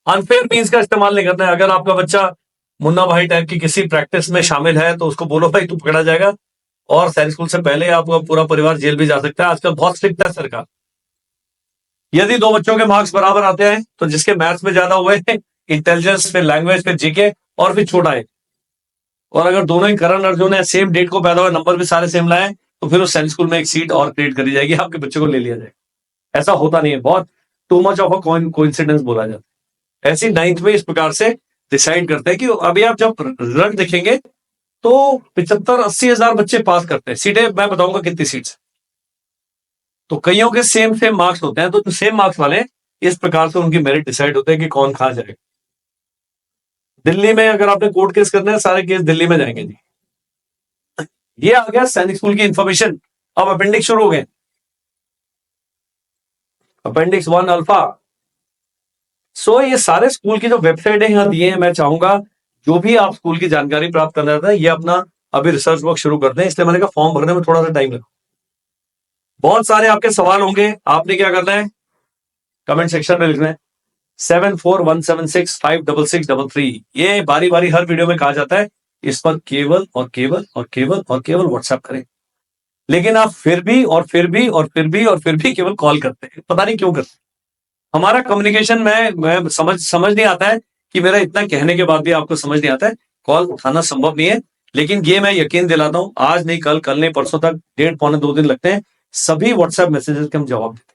Speaker 1: अनफेयर मीन्स का इस्तेमाल नहीं करना है। अगर आपका बच्चा मुन्ना भाई टाइप की किसी प्रैक्टिस में शामिल है तो उसको बोलो भाई तू पकड़ा जाएगा, और सैनिक स्कूल से पहले आपका पूरा परिवार जेल भी जा सकता है। आजकल बहुत स्ट्रिक्ट है सरकार। यदि दो बच्चों के मार्क्स बराबर आते हैं तो जिसके मैथ्स में ज्यादा हुए, इंटेलिजेंस, फिर लैंग्वेज, फिर जीके, और फिर छोटा है, और अगर दोनों ही करण अर्जुन है, सेम डेट को पैदा हुए, नंबर भी सारे सेम लाए, तो फिर उस सैनिक स्कूल में एक सीट और क्रिएट करी जाएगी, आपके बच्चे को ले लिया जाएगा। ऐसा होता नहीं है, बहुत too much of a coincidence बोला जाता है। ऐसी 9th में इस प्रकार से डिसाइड करते हैं कि अभी आप जब रिजल्ट देखेंगे तो 75-80 हजार बच्चे पास करते हैं। सीटें मैं बताऊंगा कितनी सीट्स, तो कईयों के सेम सेम मार्क्स होते हैं, तो जो सेम मार्क्स वाले इस प्रकार से उनकी मेरिट डिसाइड होते हैं कि कौन कहां जाएगा। दिल्ली में अगर आपने कोर्ट केस करना है, सारे केस दिल्ली में जाएंगे जी। ये आ गया सैनिक स्कूल की इंफॉर्मेशन। अब अपेंडिक्स शुरू हो गए। Appendix 1 alpha. सो ये सारे स्कूल की जो वेबसाइट है यहाँ दिए हैं। मैं चाहूंगा जो भी आप स्कूल की जानकारी प्राप्त करना चाहते हैं, ये अपना अभी रिसर्च वर्क शुरू करते हैं। इसलिए मैंने कहा फॉर्म भरने में थोड़ा सा टाइम लगा। बहुत सारे आपके सवाल होंगे, आपने क्या करना है कमेंट सेक्शन में लिखना है 7417656633। ये बारी बारी हर वीडियो में कहा जाता है, इस पर केवल और केवल और केवल और केवल व्हाट्सएप करें। लेकिन आप फिर भी और फिर भी और फिर भी और फिर भी केवल कॉल करते हैं, पता नहीं क्यों करते हैं। हमारा कम्युनिकेशन में मैं समझ नहीं आता है कि मेरा इतना कहने के बाद भी आपको समझ नहीं आता है। कॉल उठाना संभव नहीं है, लेकिन ये मैं यकीन दिलाता हूं, आज नहीं कल, कल नहीं परसों तक, 1.5-2 दिन लगते हैं, सभी व्हाट्सएप मैसेजेस के हम जवाब देते हैं।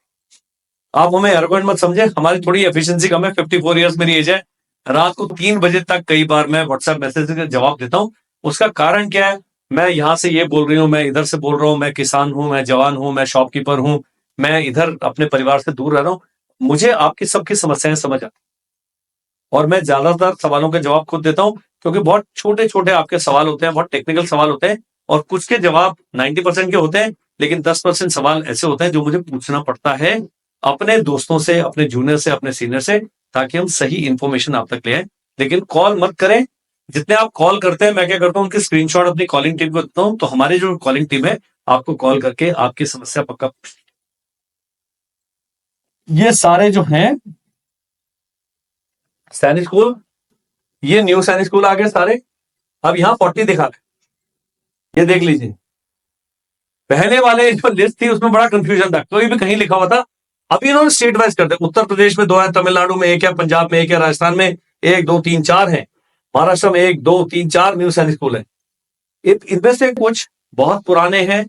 Speaker 1: आप हमें एरोगेंट मत समझे, हमारी थोड़ी एफिशिएंसी कम है। 54 ईयर्स मेरी एज है। रात को 3 बजे तक कई बार मैं व्हाट्सएप मैसेज का जवाब देता हूं। उसका कारण क्या है, मैं यहां से ये बोल रही हूं, मैं इधर से बोल रहा हूं, मैं किसान हूं, मैं जवान हूं, मैं शॉपकीपर हूं, मैं इधर अपने परिवार से दूर रह रहा हूं। मुझे आपकी सबकी समस्याएं समझ आती, और मैं ज्यादातर सवालों के जवाब खुद देता हूं, क्योंकि बहुत छोटे छोटे आपके सवाल होते हैं, बहुत टेक्निकल सवाल होते हैं, और कुछ के जवाब 90% के होते हैं, लेकिन 10% सवाल ऐसे होते हैं जो मुझे पूछना पड़ता है अपने दोस्तों से, अपने जूनियर से, अपने सीनियर से, ताकि हम सही इंफॉर्मेशन आप तक ले आए। लेकिन कॉल मत करें। जितने आप कॉल करते हैं, मैं क्या करता हूं, उनकी स्क्रीनशॉट अपनी कॉलिंग टीम को देता हूं, तो हमारी जो कॉलिंग टीम है आपको कॉल करके आपकी समस्या पक्का। ये सारे जो हैं सैनिक स्कूल, ये न्यू सैनिक स्कूल आ गए सारे। अब यहां 40 दिखा रहे, ये देख लीजिए। पहले वाले जो लिस्ट थी उसमें बड़ा कंफ्यूजन था, कोई भी कहीं लिखा हुआ था। अभी इन्होंने स्टेट वाइज कर दिया। उत्तर प्रदेश में 2 है, तमिलनाडु में 1 है, पंजाब में 1 है, राजस्थान में 1 2 3 4 है, महाराष्ट्र में 1 2 3 4 न्यू सैनिक स्कूल है। इनमें से कुछ बहुत पुराने हैं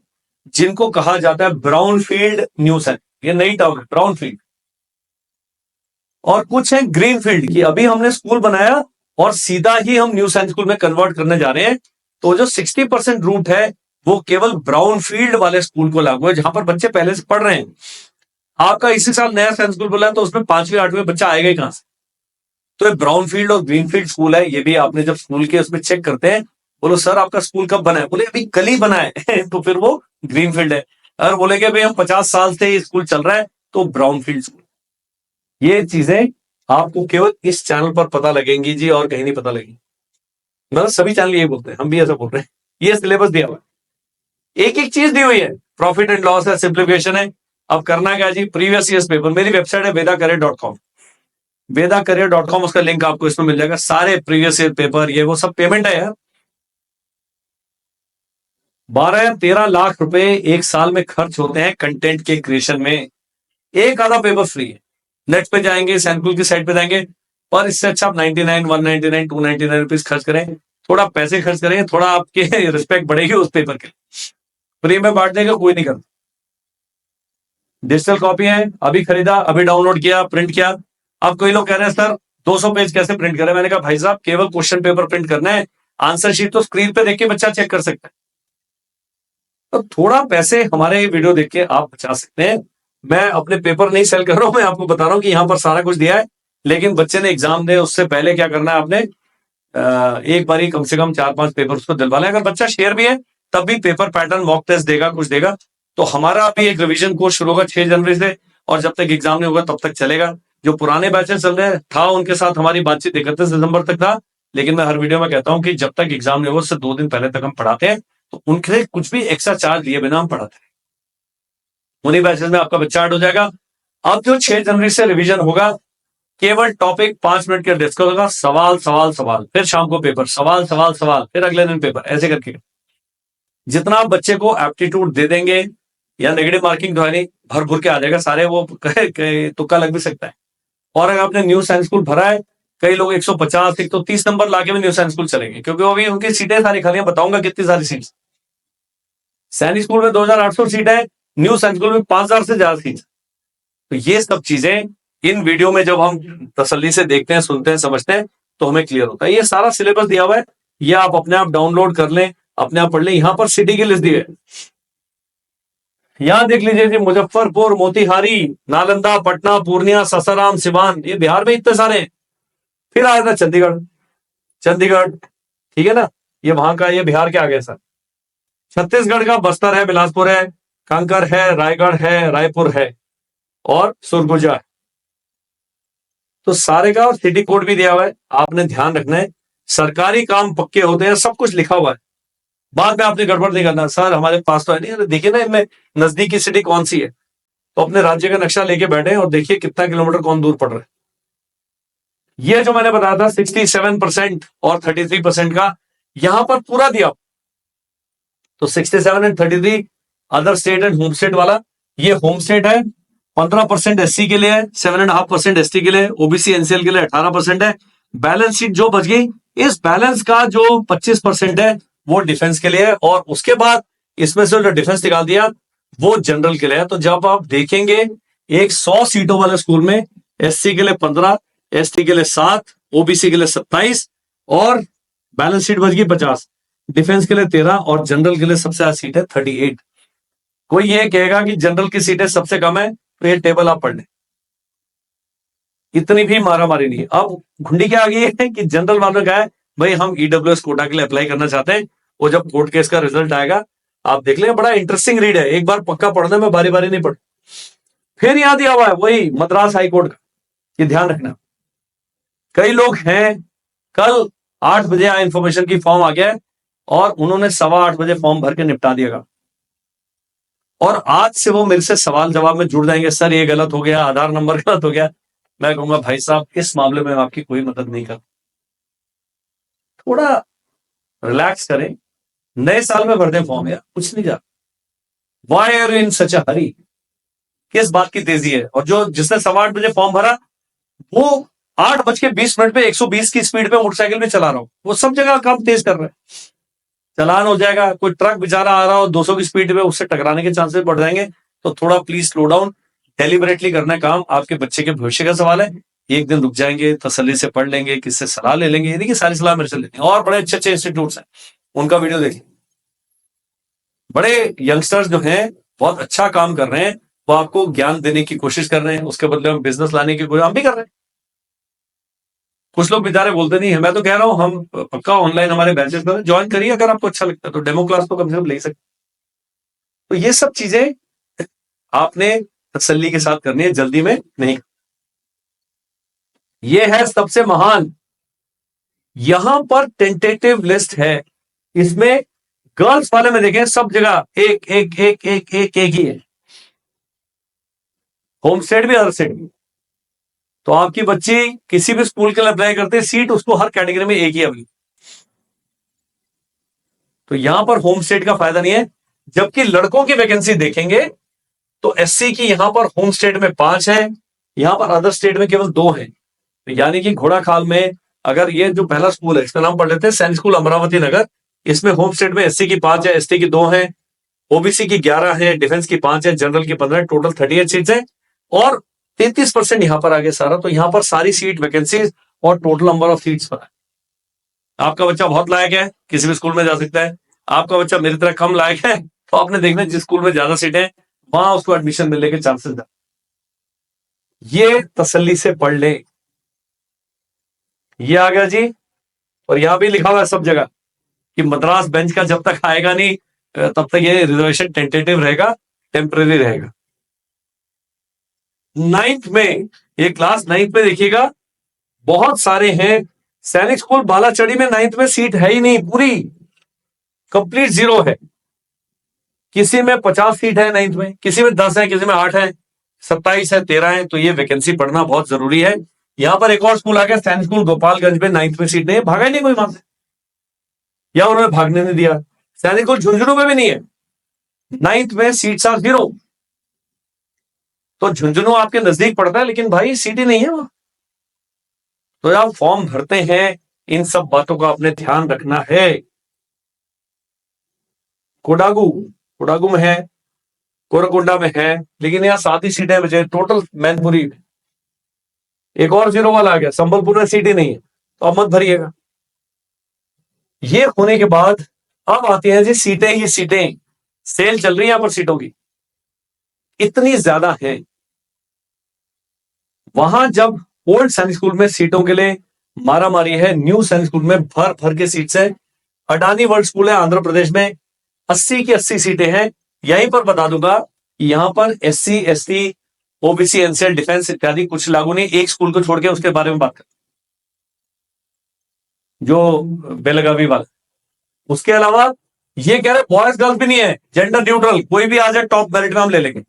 Speaker 1: जिनको कहा जाता है ब्राउन फील्ड न्यू सैनिक, ये नई टर्म है ब्राउन फील्ड। और कुछ है ग्रीन फील्ड की, अभी हमने स्कूल बनाया और सीधा ही हम न्यू सैनिक स्कूल में कन्वर्ट करने जा रहे हैं। तो जो 60% रूट है वो केवल ब्राउन फील्ड वाले स्कूल को लागू है, जहां पर बच्चे पहले से पढ़ रहे हैं। आपका इसी साल नया सैनिक स्कूल बोला है, तो उसमें 5वीं 8वीं बच्चा आएगा ही कहां से। तो ये ब्राउन फील्ड और ग्रीन फील्ड स्कूल है। ये भी आपने जब स्कूल के उसमें चेक करते हैं, बोलो सर आपका स्कूल कब बना है, बोले अभी कल ही बना है तो फिर वो ग्रीन फील्ड है। अगर बोलेगे भाई हम 50 साल से ये स्कूल चल रहा है, तो ब्राउन फील्ड स्कूल। ये चीजें आपको केवल इस चैनल पर पता लगेंगी जी, और कहीं नहीं पता लगेगी। मतलब सभी चैनल यही बोलते हैं, हम भी ऐसा बोल रहे हैं। ये सिलेबस दिया हुआ, एक एक चीज दी हुई है, प्रॉफिट एंड लॉस है, सिंप्लीफिकेशन है। अब करना क्या जी, प्रीवियस ईयर्स पेपर, मेरी वेबसाइट है vedacareer.com, vedacareer.com, उसका लिंक आपको इसमें मिल जाएगा। सारे प्रीवियस ईयर पेपर, ये वो सब पेमेंट है यार। 12-13 लाख रुपए एक साल में खर्च होते हैं कंटेंट के क्रिएशन में। एक आधा पेपर फ्री है। नेट पे जाएंगे, सैनिक की साइट पे जाएंगे, पर इससे अच्छा आप 99, 199, 299 रुपीज खर्च करें। थोड़ा पैसे खर्च करेंगे, थोड़ा आपके रिस्पेक्ट बढ़ेगी उस पेपर के। फ्री में बांटने का कोई नहीं करता। डिजिटल कॉपी है, अभी खरीदा, अभी डाउनलोड किया, प्रिंट किया। अब कोई लोग कह रहे हैं सर 200 पेज कैसे प्रिंट करें। मैंने कहा भाई साहब केवल क्वेश्चन पेपर प्रिंट करना है, आंसर शीट तो स्क्रीन पे देख के बच्चा चेक कर सकता है। तो थोड़ा पैसे हमारे वीडियो देख के आप बचा सकते हैं। मैं अपने पेपर नहीं सेल कर रहा हूं, मैं आपको बता रहा हूं कि यहां पर सारा कुछ दिया है। लेकिन बच्चे ने एग्जाम दे उससे पहले क्या करना है, आपने एक बारी कम से कम 4-5 पेपर उसको दिलवा लें। अगर बच्चा शेयर भी है तब भी पेपर पैटर्न, मॉक टेस्ट देगा, कुछ देगा। तो हमारा अभी एक रिवीजन कोर्स शुरू होगा 6 जनवरी से, और जब तक एग्जाम नहीं होगा तब तक चलेगा। जो पुराने बैचेस चल रहे था उनके साथ हमारी बातचीत 31 दिसंबर तक था, लेकिन मैं हर वीडियो में कहता हूं कि जब तक एग्जाम नहीं होगा उससे 2 दिन पहले तक हम पढ़ाते हैं, तो उनके कुछ भी एक्स्ट्रा चार्ज लिए बिना हम पढ़ाते हैं। उन्हीं बैचेस में आपका बच्चा ऐड हो जाएगा। अब जो 6 जनवरी से रिवीजन होगा, केवल टॉपिक 5 मिनट के डिस्कस होगा, सवाल सवाल सवाल, फिर शाम को पेपर, सवाल सवाल सवाल, फिर अगले दिन पेपर, ऐसे करके जितना आप बच्चे को एप्टीट्यूड दे देंगे या नेगेटिव मार्किंग द्वारा भर भर के आ जाएगा सारे, वो तुक्का लग भी सकता है। और अगर आपने न्यू साइंस स्कूल भरा है, कई लोग 150 130 नंबर लाके भी न्यू साइंस स्कूल चलेंगे, क्योंकि वो भी उनकी सीटें सारी खाली हैं। बताऊंगा कितनी सारी सीट। सैनिक स्कूल में 2800 सीट है, न्यू साइंस स्कूल में 5000 से ज्यादा सीट। तो ये सब चीजें इन वीडियो में जब हम तसल्ली से देखते हैं, सुनते हैं, समझते हैं, तो हमें क्लियर होता है। ये सारा सिलेबस दिया हुआ है, ये आप अपने आप डाउनलोड कर लें, अपने आप पढ़ लें। यहां पर सिटी की लिस्ट दी है, यहां देख लीजिए जी, मुजफ्फरपुर, मोतिहारी, नालंदा, पटना, पूर्णिया, सासाराम, सिवान, ये बिहार में इतने सारे हैं। फिर आया था चंडीगढ़, चंडीगढ़ ठीक है ना, ये वहां का, ये बिहार के आगे सर। छत्तीसगढ़ का बस्तर है, बिलासपुर है, कांकर है, रायगढ़ है, रायपुर है और सुरगुजा है। तो सारे का और सिटी कोड भी दिया हुआ है, आपने ध्यान रखना है। सरकारी काम पक्के होते हैं, सब कुछ लिखा हुआ है, बाद में आपने गड़बड़ नहीं करना। सर हमारे पास तो है नहीं, अरे देखिए ना इनमें नजदीकी सिटी कौन सी है, तो अपने राज्य का नक्शा लेके बैठे और देखिए कितना किलोमीटर कौन दूर पड़ रहा है। ये जो मैंने बताया था 67% और 33% का, यहां पर पूरा दिया। तो 67 and 33 other state and home state वाला, ये होम स्टेट है, 15% एससी के लिए है, 7.5% एसटी के लिए, ओबीसी एनसीएल के लिए 18% है। बैलेंस शीट जो बच गई, इस बैलेंस का जो 25% है वो डिफेंस के लिए है, और उसके बाद इसमें से जो डिफेंस निकाल दिया वो जनरल के लिए है। तो जब आप देखेंगे एक 100 सीटों वाले स्कूल में एससी के लिए 15, एसटी के लिए 7, ओबीसी के लिए 27 और बैलेंस शीट बच गई 50, डिफेंस के लिए 13 और जनरल के लिए सबसे ज्यादा सीट है 38। कोई ये कहेगा कि जनरल की सीटें सबसे कम है, तो ये टेबल आप पढ़ लें, इतनी भी मारा मारी नहीं है। अब घुंडी क्या आ गई है कि जनरल वालों का है भाई हम ईडब्ल्यूएस कोटा के लिए अप्लाई करना चाहते हैं, वो जब कोर्ट केस का रिजल्ट आएगा आप देख लें, बड़ा इंटरेस्टिंग रीड है, एक बार पक्का पढ़ने में बारी बारी नहीं पढ़। फिर यहां दिया हुआ है वही मद्रास हाईकोर्ट का, ये ध्यान रखना। कई लोग हैं, कल 8 बजे आया इंफॉर्मेशन की फॉर्म आ गया है और उन्होंने 8:15 बजे फॉर्म भर के निपटा दिया, और आज से वो मेरे से सवाल जवाब में जुड़ जाएंगे, सर ये गलत हो गया, आधार नंबर गलत हो गया। मैं कहूंगा भाई साहब इस मामले में आपकी कोई मदद नहीं कर, थोड़ा रिलैक्स करें, नए साल में भर दें फॉर्म, यार कुछ नहीं जा। वाई आर इन सच अ हरी, किस बात की तेजी है? और जो जिसने 8:15 बजे फॉर्म भरा वो 8:20 पे 120 की स्पीड पे मोटरसाइकिल में चला रहा हूं, वो सब जगह काम तेज कर रहा है, चलान हो जाएगा। कोई ट्रक बेचारा आ रहा हो 200 की स्पीड पे, उससे टकराने के चांसेस बढ़ जाएंगे। तो थोड़ा प्लीज स्लो डाउन, डेलिबरेटली करना है काम, आपके बच्चे के भविष्य का सवाल है। एक दिन रुक जाएंगे, तसल्ली से पढ़ लेंगे, किससे सलाह ले लेंगे, ये देखिए सारी सलाह मेरे से लेनी है। और बड़े अच्छे अच्छे इंस्टीट्यूट्स हैं, उनका वीडियो देखिए, बड़े यंगस्टर्स जो हैं बहुत अच्छा काम कर रहे हैं, वो आपको ज्ञान देने की कोशिश कर रहे हैं, उसके बदले में बिजनेस लाने की कोशिश हम भी कर रहे हैं। कुछ लोग बेचारे बोलते नहीं है, मैं तो कह रहा हूं हम पक्का ऑनलाइन हमारे बैचेस में ज्वाइन करिए, अगर आपको अच्छा लगता है तो डेमो क्लास तो कम से कम ले सकते। तो ये सब चीजें आपने तसल्ली के साथ करनी है, जल्दी में नहीं। ये है सबसे महान, यहां पर टेंटेटिव लिस्ट है, इसमें गर्ल्स वाले में देखें सब जगह एक एक एक एक एक एक ही है, होम स्टेट भी अदर स्टेट भी। तो आपकी बच्ची किसी भी स्कूल के लिए अप्लाई करते सीट उसको हर कैटेगरी में एक ही अवेलेबल, तो यहां पर होम स्टेट का फायदा नहीं है। जबकि लड़कों की वैकेंसी देखेंगे तो एससी की यहां पर होम स्टेट में 5 है, यहां पर अदर स्टेट में केवल 2 है। तो यानी कि घोड़ाखाल में अगर ये जो पहला स्कूल है इसका नाम पढ़ लेते हैं सैनिक स्कूल अमरावती नगर, इसमें होम स्टेट में एससी की 5 है, एसटी की 2 है, ओबीसी की 11 है, डिफेंस की 5 है, जनरल की 15 है, टोटल 38 सीट्स है और 33% यहां पर आगे सारा। तो यहां पर सारी सीट वैकेंसी और टोटल नंबर ऑफ सीट्स पर है। आपका बच्चा बहुत लायक है, किसी भी स्कूल में जा सकता है। आपका बच्चा मेरी तरह कम लायक है, तो आपने देखना जिस स्कूल में ज्यादा सीटें हैं वहां उसको एडमिशन मिलने के चांसेस ज्यादा। ये तसल्ली से पढ़ ले। ये आ गया जी, और यहां भी लिखा हुआ है सब जगह कि मद्रास बेंच का जब तक आएगा नहीं तब तक ये रिजर्वेशन टेंटेटिव रहेगा, टेम्परेरी रहेगा। 9th में, ये क्लास 9th में देखिएगा बहुत सारे हैं। सैनिक स्कूल बालाचड़ी में 9th में सीट है ही नहीं पूरी, कंप्लीट जीरो है। किसी में 50 सीट है नाइन्थ में, किसी में 10 है, किसी में 8 है, 27 है, 13 है। तो ये वैकेंसी पढ़ना बहुत जरूरी है। यहां पर एक और स्कूल आ गया, सैनिक स्कूल गोपालगंज में, नाइन्थ में सीट नहीं है, भागा ही नहीं कोई वहां से, या उन्होंने भागने नहीं दिया। सैनिक स्कूल झुंझुनू में भी नहीं है, नाइन्थ में सीट्स आर जीरो। तो झुंझुनू आपके नजदीक पड़ता है, लेकिन भाई सीट ही नहीं है वहां। तो आप फॉर्म भरते हैं, इन सब बातों का आपने ध्यान रखना है। कोडागू, कोडागू में है, कोरकुंडा में है, लेकिन यहाँ 7 ही सीटें बचे टोटल मैनपुरी में। एक और जीरो वाला आ गया, संबलपुर में सीट ही नहीं है, तो अब मत भरिएगा। ये होने के बाद अब आती हैं जी सीटें ही सीटें। सेल चल रही है यहां पर सीटों की, इतनी ज्यादा है। वहां जब ओल्ड सैनिक स्कूल में सीटों के लिए मारा मारी है, न्यू सैनिक स्कूल में भर भर के सीट्स है। अडानी वर्ल्ड स्कूल है आंध्र प्रदेश में, 80 की 80 सीटें हैं। यहीं पर बता दूंगा, यहां पर SC ST OBC NCL defence इत्यादि कुछ लागू नहीं। एक स्कूल को छोड़ के उसके बारे में बात कर, जो बेलगावी वाला। उसके अलावा ये कह रहे बॉयज गर्ल्स भी नहीं है, जेंडर न्यूट्रल, कोई भी आ जाए टॉप मेरिट में हम ले लेंगे।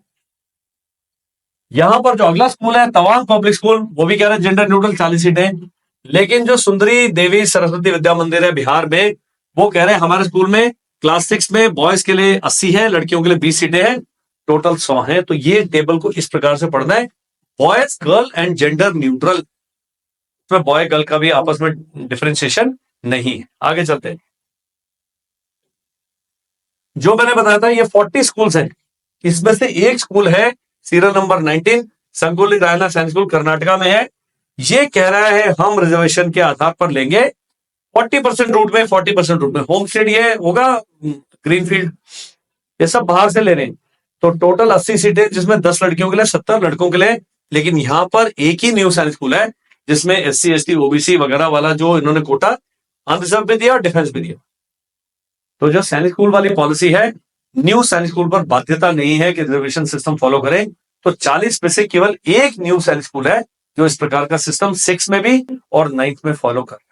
Speaker 1: यहां पर जो अगला स्कूल है तवांग पब्लिक स्कूल, वो भी कह रहे हैं जेंडर न्यूट्रल, 40 सीटें। लेकिन जो सुंदरी देवी सरस्वती विद्या मंदिर है बिहार में, वो कह रहे हैं हमारे स्कूल में क्लास 6 में बॉयज के लिए 80 है, लड़कियों के लिए 20 सीटें हैं, टोटल 100 है। तो ये टेबल को इस प्रकार से पढ़ना है, boys girl and gender neutral. इसमें बॉय गर्ल का भी आपस में डिफरेंशिएशन नहीं है। आगे चलते हैं। जो मैंने बताया था ये 40 स्कूल्स हैं, इसमें से एक स्कूल है सीरियल नंबर 19, संगोली रायना सैनिक स्कूल कर्नाटका में है। ये कह रहा है हम रिजर्वेशन के आधार पर लेंगे 40% रूट में, 40% रूट में। होम स्टेट ये होगा ग्रीनफील्ड, ये सब बाहर से ले रहे हैं। तो टोटल 80 सीटें, जिसमें 10 लड़कियों के लिए, 70 लड़कों के लिए। लेकिन यहां पर एक ही न्यू सैनिक स्कूल है जिसमें SC ST OBC वगैरह वाला जो इन्होंने कोटा अनरिजर्व भी दिया और डिफेंस भी दिया। तो जो सैनिक स्कूल वाली पॉलिसी है, न्यू सैनिक स्कूल पर बाध्यता नहीं है कि रिजर्वेशन सिस्टम फॉलो करें। तो 40 में से केवल एक न्यू सैनिक स्कूल है जो इस प्रकार का सिस्टम 6 में भी और 9th में फॉलो कर रहा है।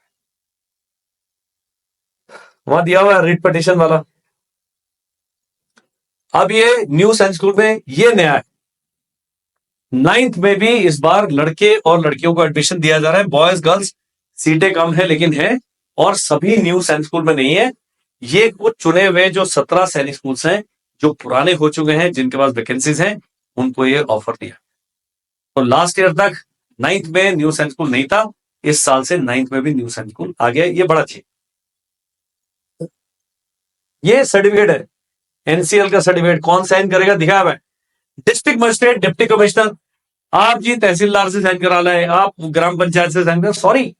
Speaker 1: वहां दिया हुआ रिट पिटीशन वाला। अब ये न्यू सैनिक स्कूल में ये नया है, 9th में भी इस बार लड़के और लड़कियों को एडमिशन दिया जा रहा है। बॉयज गर्ल्स सीटें कम है लेकिन है, और सभी न्यू सैनिक स्कूल में नहीं है। ये कुछ चुने हुए जो 17 सैनिक स्कूल्स हैं जो पुराने हो चुके हैं, जिनके पास वैकेंसीज हैं, उनको ये ऑफर दिया। तो लास्ट ईयर तक 9th में न्यू सैनिक स्कूल नहीं था, इस साल से 9th में भी न्यू सैनिक स्कूल आ गया। ये बड़ा अच्छी, ये सर्टिफिकेट है NCL का सर्टिफिकेट। कौन साइन करेगा दिखा हुआ है, डिस्ट्रिक्ट मजिस्ट्रेट, डिप्टी कमिश्नर। आप जी तहसीलदार से साइन करा लाए, आप ग्राम पंचायत से साइन कर, सॉरी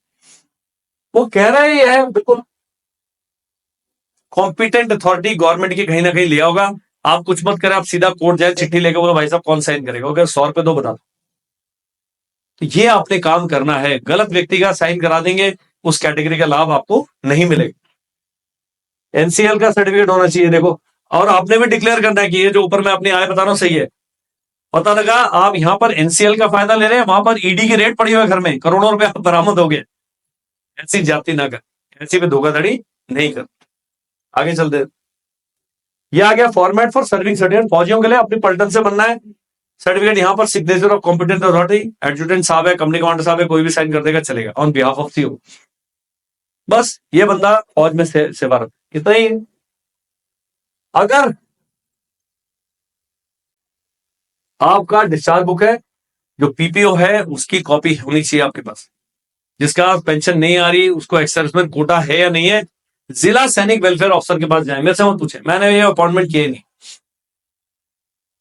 Speaker 1: वो कह रहा है ये है बिल्कुल कॉम्पिटेंट अथॉरिटी गवर्नमेंट की कहीं ना कहीं लिया होगा। आप कुछ मत करें, आप सीधा कोर्ट जाए, चिट्ठी लेकर बोलो भाई साहब कौन साइन करेगा, अगर 100 रुपए दो बता दो। तो ये आपने काम करना है, गलत व्यक्ति का साइन करा देंगे, उस कैटेगरी का लाभ आपको नहीं मिलेगा। NCL का सर्टिफिकेट होना चाहिए देखो, और आपने भी डिक्लेयर करना है कि ये जो ऊपर मैं अपनी आय बता रहा हूं सही है। पता लगा आप यहां पर NCL का फायदा ले रहे हैं, वहां पर ED की रेट पड़ी हुई है घर में, करोड़ों रुपए बरामद हो गए। ऐसी जाति ना कर, ऐसी पे धोखाधड़ी नहीं कर। आगे चलते, ये आ गया फॉर्मेट फॉर सर्विंग सर्टिफिकेट। फौजियों के लिए अपनी पलटन से बनना है सर्टिफिकेट। यहां पर signature of competent authority, adjutant साहब है, कंपनी कमांडर साहब है, कोई भी साइन कर देगा चलेगा, ऑन बिहाफ ऑफ CO। बस ये बंदा फौज में सेवारत, इतना ही है। अगर आपका डिस्चार्ज बुक है, जो PPO है, उसकी कॉपी होनी चाहिए आपके पास। जिसका पेंशन नहीं आ रही, उसको एक्सर्विसमैन कोटा है या नहीं है, जिला सैनिक वेलफेयर ऑफिसर के पास जाए, मेरे से मत पूछे, मैंने ये अपॉइंटमेंट किए नहीं।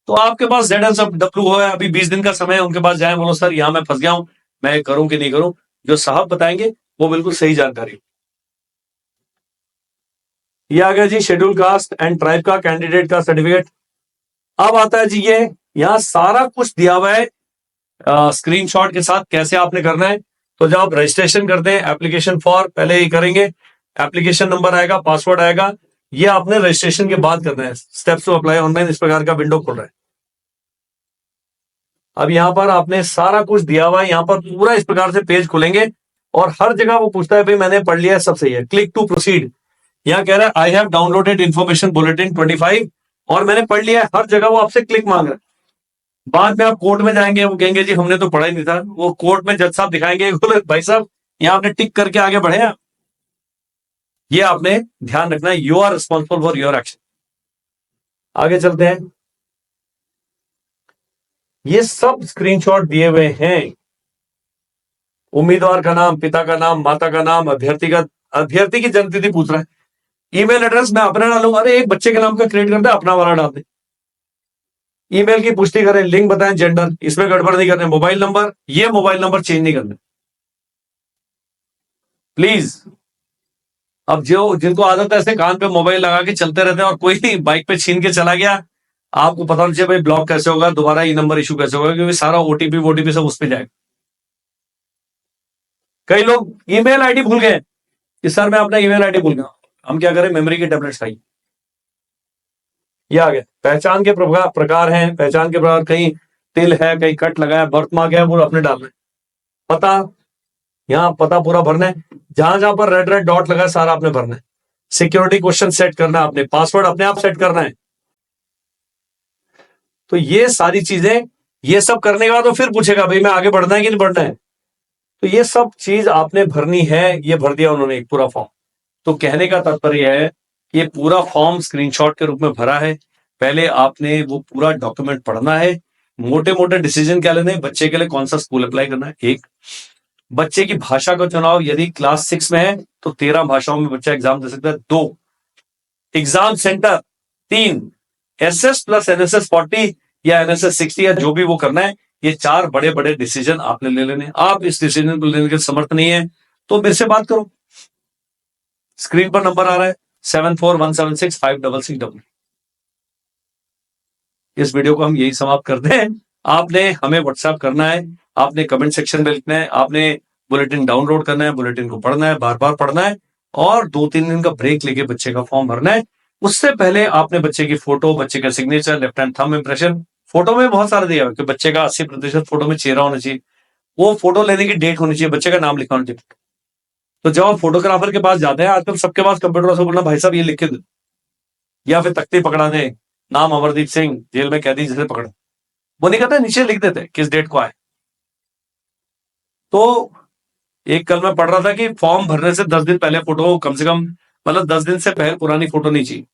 Speaker 1: तो आपके पास ZSW है, अभी 20 दिन का समय है, उनके पास जाए, बोलो सर यहां मैं फंस गया हूं, मैं करूं कि नहीं करूं। जो साहब बताएंगे वो बिल्कुल सही जानकारी। ये आ गया जी शेड्यूल कास्ट एंड ट्राइब का कैंडिडेट का सर्टिफिकेट। अब आता है जी ये, यहां सारा कुछ दिया हुआ है स्क्रीनशॉट के साथ, कैसे आपने करना है। तो जब आप रजिस्ट्रेशन करते हैं, एप्लीकेशन फॉर पहले ही करेंगे, एप्लीकेशन नंबर आएगा, पासवर्ड आएगा, ये आपने रजिस्ट्रेशन के बाद करना है। स्टेप्स टू अप्लाई ऑनलाइन, इस प्रकार का विंडो खुल रहा है। अब यहां पर आपने सारा कुछ दिया हुआ है, यहां पर पूरा इस प्रकार से पेज खुलेंगे और हर जगह वो पूछता है भाई मैंने पढ़ लिया है, सब सही है, क्लिक टू प्रोसीड। यहां कह रहा है I have downloaded information bulletin 25 और मैंने पढ़ लिया है। हर जगह वो आपसे क्लिक मांग रहा है। बाद में आप कोर्ट में जाएंगे, वो कहेंगे जी हमने तो पढ़ा ही नहीं था। वो कोर्ट में जज साहब दिखाएंगे, बोले भाई साहब यहां आपने टिक करके आगे बढ़े हैं। ये आपने ध्यान रखना है, you are responsible for your action. आगे चलते हैं। ये सब स्क्रीनशॉट दिए हुए हैं। उम्मीदवार का नाम, पिता का नाम, माता का नाम, अभ्यर्थी की जन्मतिथि पूछ रहा है। ईमेल एड्रेस मैं अपना डालूंगा, अरे एक बच्चे के नाम का क्रिएट करते अपना वाला डाल दे। ईमेल की पुष्टि करें, लिंक बताएं, जेंडर, इसमें गड़बड़ नहीं करने। मोबाइल नंबर, ये मोबाइल नंबर चेंज नहीं करना प्लीज। अब जो जिनको आदत है ऐसे कान पे मोबाइल लगा के चलते रहते हैं और कोई बाइक पे छीन के चला गया, आपको पता नहीं चले भाई ब्लॉक कैसे होगा, दोबारा ई नंबर इशू कैसे होगा, क्योंकि सारा ओटीपी सब उस पर जाएगा। कई लोग ईमेल आईडी भूल गए कि सर मैं अपना ईमेल आईडी भूल गया। हम क्या करें, मेमोरी की टेबलेट्स खाइए। ये आ गया। पहचान के प्रकार हैं, पहचान के प्रकार, कहीं तिल है, कहीं कट लगा है, बर्थ मार्क है, वो अपने डालना है। पता, यहाँ पता पूरा भरना है। जहां जहां पर रेड रेड डॉट लगा है सारा आपने भरना है। सिक्योरिटी क्वेश्चन सेट करना है आपने, पासवर्ड अपने आप सेट करना है। तो ये सारी चीजें, ये सब करने के बाद तो फिर पूछेगा भाई मैं आगे बढ़ना है कि नहीं बढ़ना है। तो ये सब चीज आपने भरनी है। ये भर दिया उन्होंने एक पूरा फॉर्म। तो कहने का तात्पर्य है कि ये पूरा फॉर्म स्क्रीनशॉट के रूप में भरा है। पहले आपने वो पूरा डॉक्यूमेंट पढ़ना है। मोटे मोटे डिसीजन क्या लेने, बच्चे के लिए कौन सा स्कूल अप्लाई करना है, एक बच्चे की भाषा का चुनाव, यदि क्लास 6 में है तो 13 भाषाओं में बच्चा एग्जाम दे सकता है, 2 exam centre, 3 SS plus NSS 40 या NSS 60 या जो भी वो करना है। ये 4 बड़े बड़े डिसीजन आपने ले लेने। आप इस डिसीजन को लेने के समर्थ नहीं है तो मेरे से बात करो। स्क्रीन पर नंबर आ रहा है 74176566 इस वीडियो को हम यही समाप्त करते हैं। आपने हमें व्हाट्सएप करना है, आपने कमेंट सेक्शन में लिखना है, आपने बुलेटिन डाउनलोड करना है, बुलेटिन को पढ़ना है, बार बार पढ़ना है और 2-3 दिन का ब्रेक लेके बच्चे का फॉर्म भरना है। उससे पहले आपने बच्चे की फोटो, बच्चे का signature, left hand thumb impression, photo में बहुत सारा दिया है कि बच्चे का 80% फोटो में चेहरा होना चाहिए, वो फोटो लेने की डेट होनी चाहिए, बच्चे का नाम लिखा होना चाहिए। तो जब आप फोटोग्राफर के पास जाते हैं, आजकल सबके पास कंप्यूटर से बोलना भाई साहब ये लिख के दो, या फिर तख्ती पकड़ा दे, नाम अमरदीप सिंह, जेल में कैदी जैसे पकड़े, वो नहीं कहते, नीचे लिख देते किस डेट को आए। तो एक कल मैं पढ़ रहा था कि फॉर्म भरने से 10 दिन पहले फोटो, कम से कम मतलब 10 दिन से पहले पुरानी फोटो नहीं चाहिए।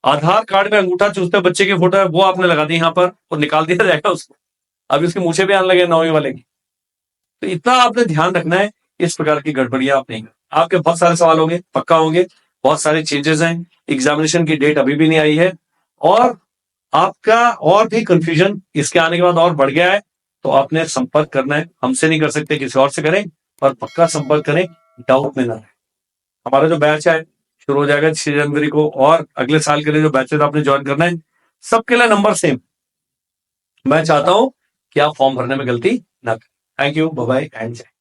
Speaker 1: आधार कार्ड में अंगूठा चूसते बच्चे की फोटो है, वो आपने लगा दी यहाँ पर और निकाल दिया जाएगा उसको। अभी उसके मुंह भी आने लगे 9वीं वाले की। तो इतना आपने ध्यान रखना है, इस प्रकार की गड़बड़ियां आप नहीं। आपके बहुत सारे सवाल होंगे, पक्का होंगे, बहुत सारे चेंजेस हैं, एग्जामिनेशन की डेट अभी भी नहीं आई है और आपका और भी कंफ्यूजन इसके आने के बाद और बढ़ गया है। तो आपने संपर्क करना है, हमसे नहीं कर सकते, किसी और से करें, पर पक्का संपर्क करें, डाउट में ना रहे। हमारा जो बैच है शुरू हो जाएगा 6 जनवरी को और अगले साल के लिए जो बैचेस आपने ज्वाइन करना है सबके लिए नंबर सेम। मैं चाहता हूं कि आप फॉर्म भरने में गलती ना करें। Thank you, bye bye and जय।